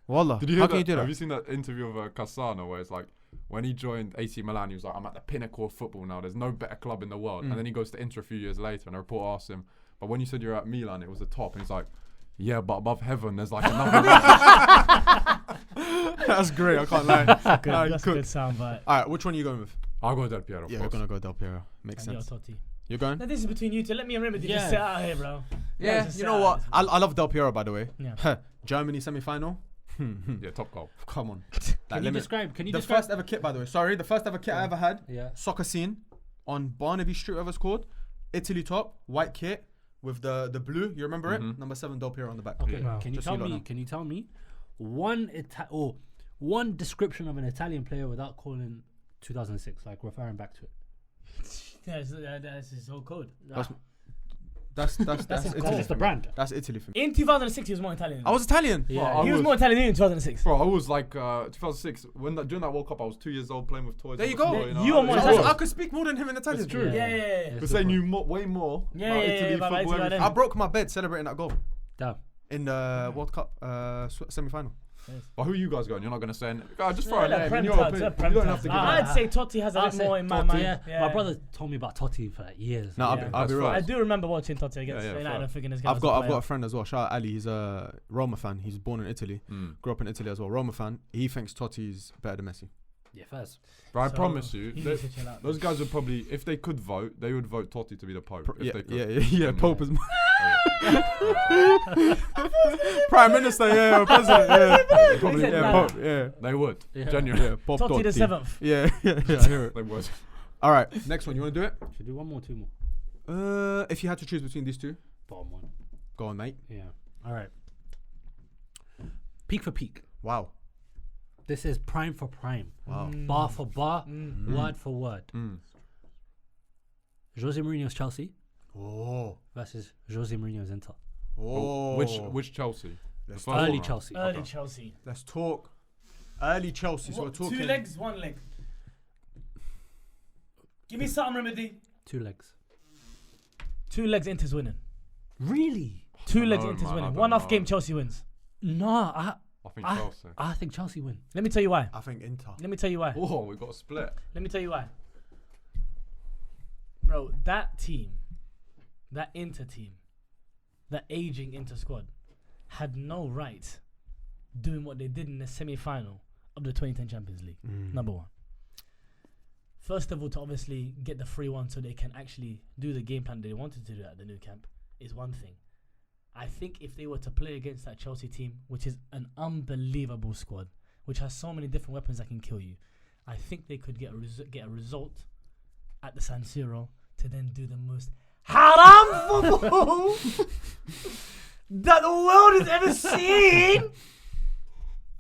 Wallah, Did you hear how can that? you do Have that? you seen that interview of Cassano where it's like when he joined AC Milan, he was like, "I'm at the pinnacle of football now. There's no better club in the world." And then he goes to Inter a few years later, and a reporter asks him, "But when you said you're at Milan, it was the top." And he's like, "Yeah, but above heaven, there's like another." That's great, I can't lie. Good, Nah, you that's a could. good soundbite. Alright, which one are you going with? I'll go Del Piero. Yeah, we're going to go Del Piero. Makes And sense. you're Totti. You're going? Now this is between you two. Let me and Remedy Yeah. just sit out here, bro. Yeah, just you sit know out what? this I love Del Piero, by the way. Yeah. Germany semi-final. Yeah, top goal. Come on. Can Like, you let me- describe? Can you the describe? first ever kit, by the way. Sorry, the first ever kit I ever had. Yeah. Soccer scene on Barnaby Street, whatever it's called. Italy top, white kit with the blue. You remember it? Mhm. Number 7 Del Piero on the back. Okay. Wow. Can you Just tell so you me? lot know. Can you tell me one description of an Italian player without calling 2006, like referring back to it? That's his whole code. That's his Italy. call. It's the for me. brand. That's Italy for me. In 2006, he was more Italian. I was Italian. Yeah. he was was- more Italian than you in 2006. Bro, I was like 2006 during that World Cup. I was 2 years old playing with toys. There on you the go. floor, You are more It Italian. was. I could speak more than him in Italian. It's true. Yeah. It's But a say good knew point. way more Yeah, about yeah, Italy, yeah, about football, Italy, everything. I broke my bed celebrating that goal Damn. in the World Cup semi-final. But who are you guys going? You're not going to say anything. Just throw a Yeah, name. Prem In your Tots, opinion. Prem You don't have Tots. to give I'd it. say Totti has a I'll bit say more in my Totti, mind. yeah. My brother told me about Totti for like years. No, Yeah. I'll be real. I do remember watching Totti against Yeah, yeah, United fair. and thinking this guy I've was got player. a friend as well. Shout out Ali. He's a Roma fan. He's born in Italy. Grew up in Italy as well. Roma fan. He thinks Totti's better than Messi. Yeah, first. But I So, promise you, he they- needs to chill out. those guys would probably, if they could vote, they would vote Totti to be the Pope. If Yeah, they could. yeah. Pope is Yeah. Prime Minister. Yeah, President. Yeah, Probably, said yeah, nah. Pope. Yeah, They would. Yeah. Genuinely. yeah. Pope Totti the Totti. 7th. Yeah, I hear it. They would. All right, next one. You want to do it? Should we do one more, two more? If you had to choose between these two, Bottom one. go on, mate. Yeah. All right. Peak for peak. Wow. This is prime for prime. Wow. Bar for bar. Mm. Word for word. Jose Mourinho's Chelsea Oh. versus Jose Mourinho's Inter. Oh. Which Chelsea? The Let's first Early one, right? Chelsea. Early Chelsea. Let's talk. Early Chelsea. So we're What, talking. 2 legs, 1 leg. Give me something, Remedy. 2 legs. 2 legs, Inter's winning. Really? 2 legs, know, Inter's man, I winning. don't 1 off know. game, Chelsea wins. No, I think I- Chelsea. I think Chelsea win. Let me tell you why. I think Inter. Let me tell you why. Oh, we got a split. Let me tell you why. Bro, that team, that Inter team, that aging Inter squad, had no right doing what they did in the semi-final of the 2010 Champions League. Number 1. First of all, to obviously get the 3-1 so they can actually do the game plan they wanted to do at the new camp is one thing. I think if they were to play against that Chelsea team, which is an unbelievable squad, which has so many different weapons that can kill you, I think they could get a result at the San Siro to then do the most haram football that the world has ever seen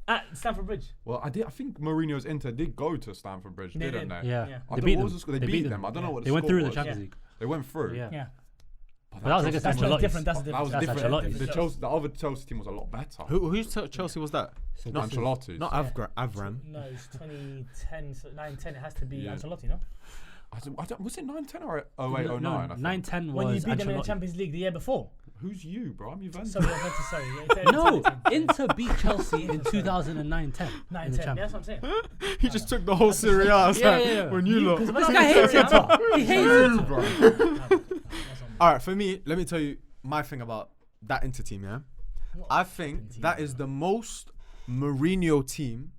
at Stamford Bridge. Well, I think Mourinho's Inter did go to Stamford Bridge, They didn't did. they? Yeah. Yeah. I They don't- beat what them. was the score? They beat them. I don't know what the They went score through the was. Champions Yeah. League. They went through. Yeah. Yeah. But But that was Chelsea against team That's Ancelotti's. different. That's That was different. That's different. Ancelotti's. The Chelsea, the other Chelsea team was a lot better. Whose Chelsea was that? So Not this is- Ancelotti's. Not Avram. No, it's 2010, so 9-10. It has to be Yeah. Ancelotti, no? I don't, was it 9-10 or 08-09? No, I think. 9-10 When you was beat them in the Ancelotti. Champions League the year before. Who's you, bro? I'm Juventus. Sorry, Juventus, sorry. Yeah, it's No, 2010. Inter beat Chelsea in 2009-10 in the 9-10. Yeah, Champions. that's what I'm saying. He just took the whole Serie A. Yeah, yeah. When you look. Because This guy hates Inter. He hates Inter. All right, for me, let me tell you my thing about that Inter team. Yeah, I think that is the most Mourinho team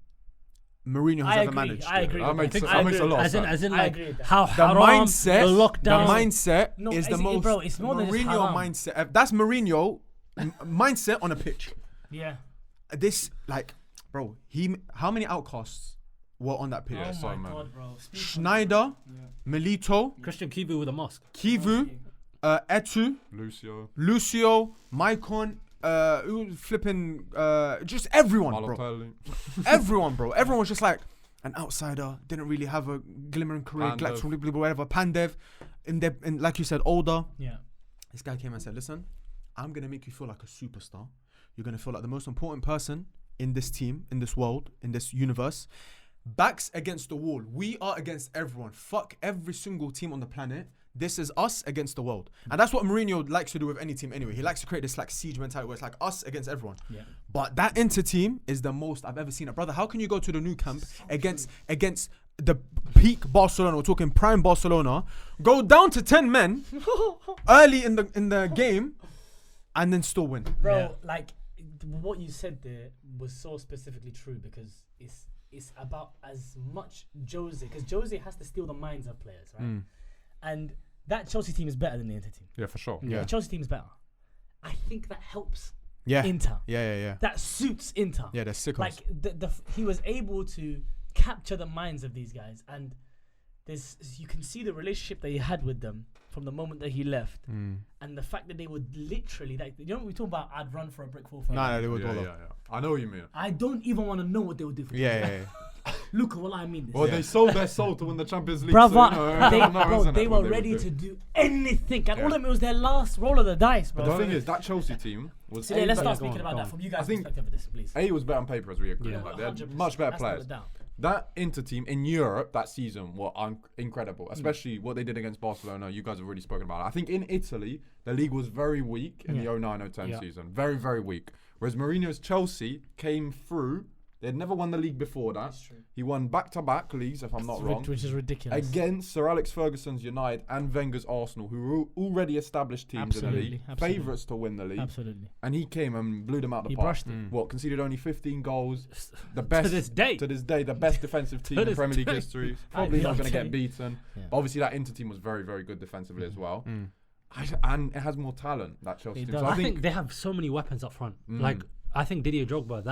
Mourinho has ever managed. I agree. That with makes that. a lot of sense. As in I like agree with that. how The haram, mindset, the lockdown. is the most bro, it's more than just Mourinho haram. mindset. That's Mourinho mindset on a pitch. Yeah. This like, bro, how many outcasts were on that pitch? Oh so my man. god, bro. Speak Schneider, Milito, Christian Kivu with a mosque. Kivu, Etu, Lucio, Maicon, flipping, just everyone, bro. Balotelli. Everyone, bro. Everyone was just like an outsider. Didn't really have a glimmering career. Pandev. Whatever. Pandev, and like you said, older. Yeah. This guy came and said, "Listen, I'm gonna make you feel like a superstar. You're gonna feel like the most important person in this team, in this world, in this universe. Backs against the wall. We are against everyone. Fuck every single team on the planet. This is us against the world." And that's what Mourinho likes to do with any team anyway. He likes to create this like siege mentality where it's like us against everyone. Yeah. But that Inter team is the most I've ever seen it. Brother, how can you go to the new camp against the peak Barcelona, we're talking prime Barcelona, go down to 10 men early in the game and then still win? Bro, like what you said there was so specifically true because it's about as much Jose, because Jose has to steal the minds of players, right? And that Chelsea team is better than the Inter team. Yeah, for sure. Yeah. The Chelsea team is better. I think that helps Yeah. Inter. Yeah. That suits Inter. Yeah, they're sickos. Like he was able to capture the minds of these guys, and you can see the relationship that he had with them from the moment that he left, and the fact that they would literally, like, you know, what we talk about, I'd run for a brick wall. Nah, they would all Yeah. I know what you mean. I don't even want to know what they would do for Yeah. Luca, well, I mean this. Well, they sold their soul to win the Champions League. Bruvvas, so, you know, they, I don't know, bro, isn't they it, were what would ready do. to do anything, and all of them, it was their last roll of the dice, bro. But the thing is, that Chelsea team was. So let's start go speaking on, about go that on. from you guys' I think perspective of this, please. A was better on paper, as we agree. Yeah. Like, they had 100%, much better that's not a players. doubt. That Inter team in Europe that season were incredible, especially what they did against Barcelona. You guys have already spoken about it. I think in Italy, the league was very weak in the 09-010 season. Very, very weak. Whereas Mourinho's Chelsea came through. They had never won the league before that. That's true. He won back-to-back leagues, if I'm not wrong. Which is ridiculous. Against Sir Alex Ferguson's United and Wenger's Arsenal, who were already established teams in the league. Absolutely. Favourites to win the league. Absolutely. And he came and blew them out the He park. brushed it. What, conceded only 15 goals. The best To this day. the best defensive team in this Premier League day. history. Probably not going to Okay. get beaten. Yeah. But obviously that Inter team was very, very good defensively as well. And it has more talent, that Chelsea It team. does. So I think they have so many weapons up front. Like, I think Didier Drogba,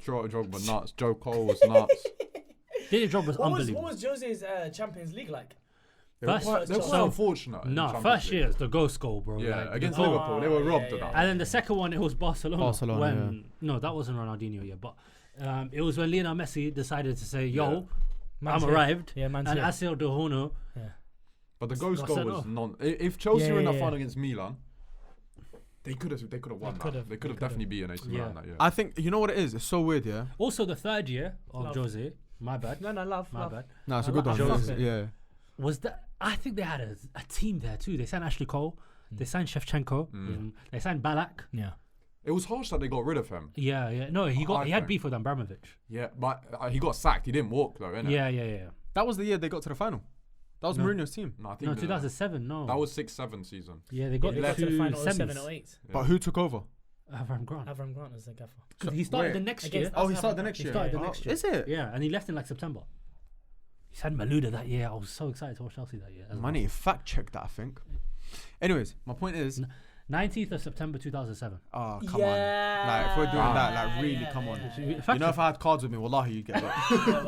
Drogba nuts. Joe Cole was nuts. Didier Drogba's What unbelievable. was Jose's Champions League like? They were First- quite so- unfortunate. in the No, Champions first League. year it's the ghost goal, bro. Yeah, like, against the goal. Liverpool. They were yeah, robbed of yeah. that. And then the second one, it was Barcelona. Barcelona, when, no, that wasn't Ronaldinho yet, but it was when Lionel Messi decided to say, "Yo, Man's I'm here. arrived," Yeah, man's and here. Asil Dohono. But the ghost goal sent was off. non. If Chelsea were in that Yeah. final against Milan, they could have won that. could've, They could have they definitely beaten AC Milan that year. I think, you know what it is? It's so weird, yeah? Also, the third year of Love. Jose, my bad, No, love. my bad, No, it's a I good like one. Jose. Yeah. was that I think they had a team there too. They signed Ashley Cole, they signed Shevchenko, they signed Balak. Yeah. It was harsh that they got rid of him. Yeah. No, he I had think. beef with Abramovich. Yeah, but he got sacked. He didn't walk though, innit? Yeah. That was the year they got to the final. That was No. Mourinho's team. No, I think No, 2007. No, that was 6-7 season. yeah. They got They the got to the two final 07 semis. 08. But who took over? Avram Grant. Avram Grant was the gaffer. Because he started wait. the next Against year. us. Oh, he started the next He year. started the Oh, next year. Is it? Yeah, and he left in like September. He had Malouda that year. I was so excited to watch Chelsea that year. I need to fact check that, I think. Anyways, my point is, 19th of September 2007. oh, come on. Like, if we're doing that, like, really, come on. You know, if I had cards with me, wallahi, you'd get that.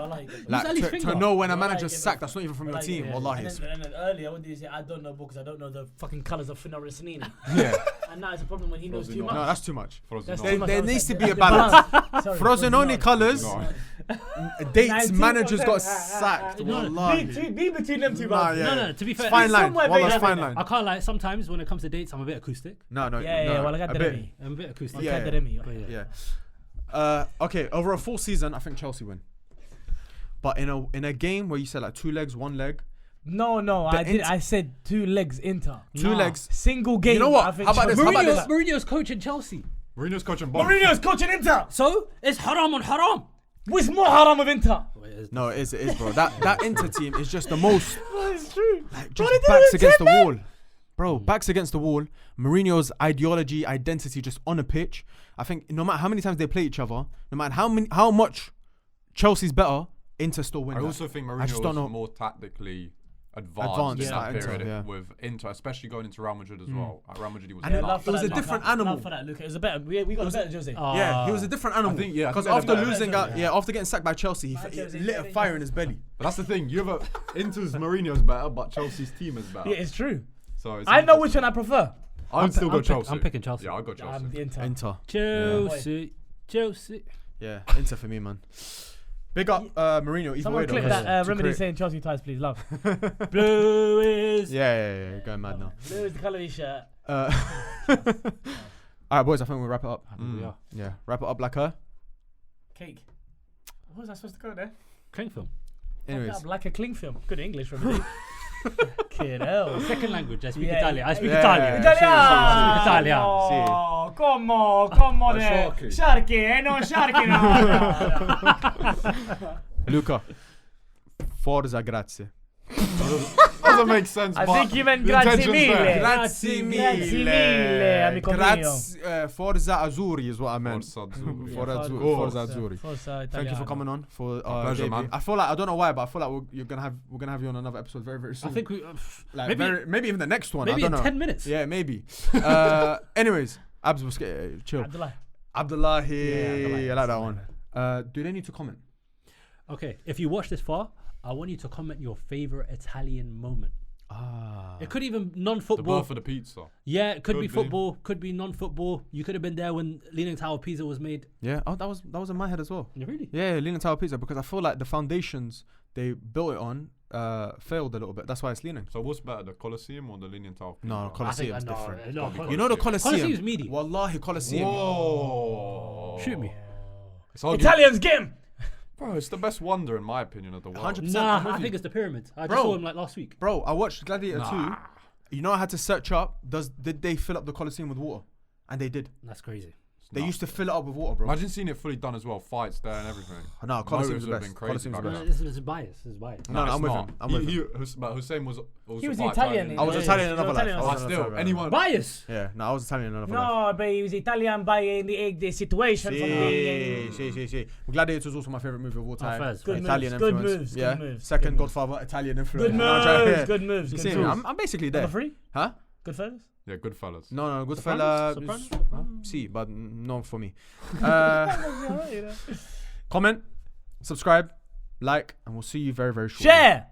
Like, Ali's to finger? know when a Wallahi, manager's give sacked, it- that's not even from your Wallahi, team. yeah. Wallahi. And it's- then earlier, what did you say? I don't know because I don't know the fucking colours of Fino Rossonini. Yeah. And now it's a problem when he knows too Frosinone. much. No, that's too much. That's There- too much. there I was needs to like, be a the balance. Sorry, Frosinone colours, No. dates, 19%. managers got sacked. Wallahi. Be between them two, Nah, man. yeah. No, to be fair, It's fine It's line. somewhere Wallah's very fine different. line. I can't lie. Sometimes when it comes to dates, I'm a bit acoustic. No, Yeah, well, I got a that bit. in me. I'm a bit acoustic. Yeah. Yeah. Yeah. Okay, over a full season, I think Chelsea win. But in a game where you said like 2 legs, 1 leg, No, I said 2 legs Inter. 2 legs. Single game. You know what? I think How about this? Chelsea- How about this? Mourinho's coaching Chelsea. Mourinho's coaching Bonn. Mourinho's coaching Inter. So it's haram on haram. What's more haram with Inter? No, it is, bro. That Inter team is just the most Oh, it's true. like Bro, just they did backs it with against 10 the men. wall. Bro, backs against the wall. Mourinho's ideology, identity just on a pitch. I think no matter how many times they play each other, no matter how much Chelsea's better, Inter still win. I also think Mourinho was more tactically advanced in that period with Inter, especially going into Real Madrid as well. At Real Madrid, he was and it was a different animal. Love for that, Luca. It was a better. We got a better Jose. Yeah, he was a different animal. I think, because after losing out, after getting sacked by Chelsea, he lit a fire in his belly. But that's the thing. Inter's Mourinho's better, but Chelsea's team is better. Yeah, it's true. So I know which one I prefer. I'm still go Chelsea. I'm picking Chelsea. Yeah, I'll go Chelsea. I'm Inter. Chelsea. Yeah, Inter for me, man. Big up Mourinho. Someone clip that remedy saying Chelsea ties, please. Love. Blue is. Yeah. Going mad now. Blue is the colour of his shirt. All right, boys. I think we'll wrap it up. Yeah. Wrap it up like her. Cake. What was I supposed to go there? Cling film. Anyways. Like a cling film. Good English, remedy. Kid hell. Second language. I speak Yeah. Italian. I speak Yeah. Italian. Italiano. Sì. Come de Sharky, no Sharky no. Luca. Forza, grazie. Doesn't make sense. I but think you meant the grazie intention's mille. there. Grazie mille, amico mio. Forza Azzurri is what I meant. Forza Azzurri. Forza Azzurri. Thank you for coming on. For pleasure, debut. man. I feel like I don't know why, but I feel like we're gonna have you on another episode very very soon. I think we. like maybe even the next one. Maybe I don't in know. 10 minutes. Yeah, maybe. Anyways, Abs, was chill. Abdullahi. Yeah, I like that one. Do they need to comment? Okay, if you watch this far, I want you to comment your favorite Italian moment. It could even The non-football. birth of the pizza. Yeah, it could be be. football, could be non-football. You could have been there when Leaning Tower of Pisa was made. Yeah. Oh, that was in my head as well. Really? Yeah, Leaning Tower Pizza, because I feel like the foundations they built it on failed a little bit. That's why it's leaning. So what's better, the Colosseum or the Leaning Tower? No, Colosseum's different. No, You know the Colosseum? Colosseum's meaty. Wallahi, Colosseum. Whoa. Shoot me. It's arguably- Italians, get him. Bro, it's the best wonder in my opinion of the world. 100%. Nah, I'm with I you. think it's the pyramids. I just Bro. saw him like last week. Bro, I watched Gladiator 2. You know I had to search up, did they fill up the Colosseum with water? And they did. That's crazy. They used to fill it up with water, bro. Imagine seeing it fully done as well, fights there and everything. No, Colosseum's the Motors would've best. been crazy Colosseum's the back best. then. This is bias. This is bias. No, I'm with him. I'm with him. But Hussein was also He was part Italian. I was Yeah, Italian in yeah, another Italian life. also. I was Still, Italian. anyone. Bias. Yeah, no, I was Italian in another life. No, but he was Italian by the situation. from the See. Gladiator was also my favorite movie of all time. first. Good Italian moves, good influence. moves, Yeah. good moves, Second, good moves. Godfather, Italian influence. Good You know what I'm trying to moves, say? good moves. You good see me? moves. I'm basically there. Number 3? Huh? Goodfellas? Yeah, Goodfellas. No, Sopranos? Goodfella. See, but no for me. Comment, subscribe, like, and we'll see you very, very shortly. Share!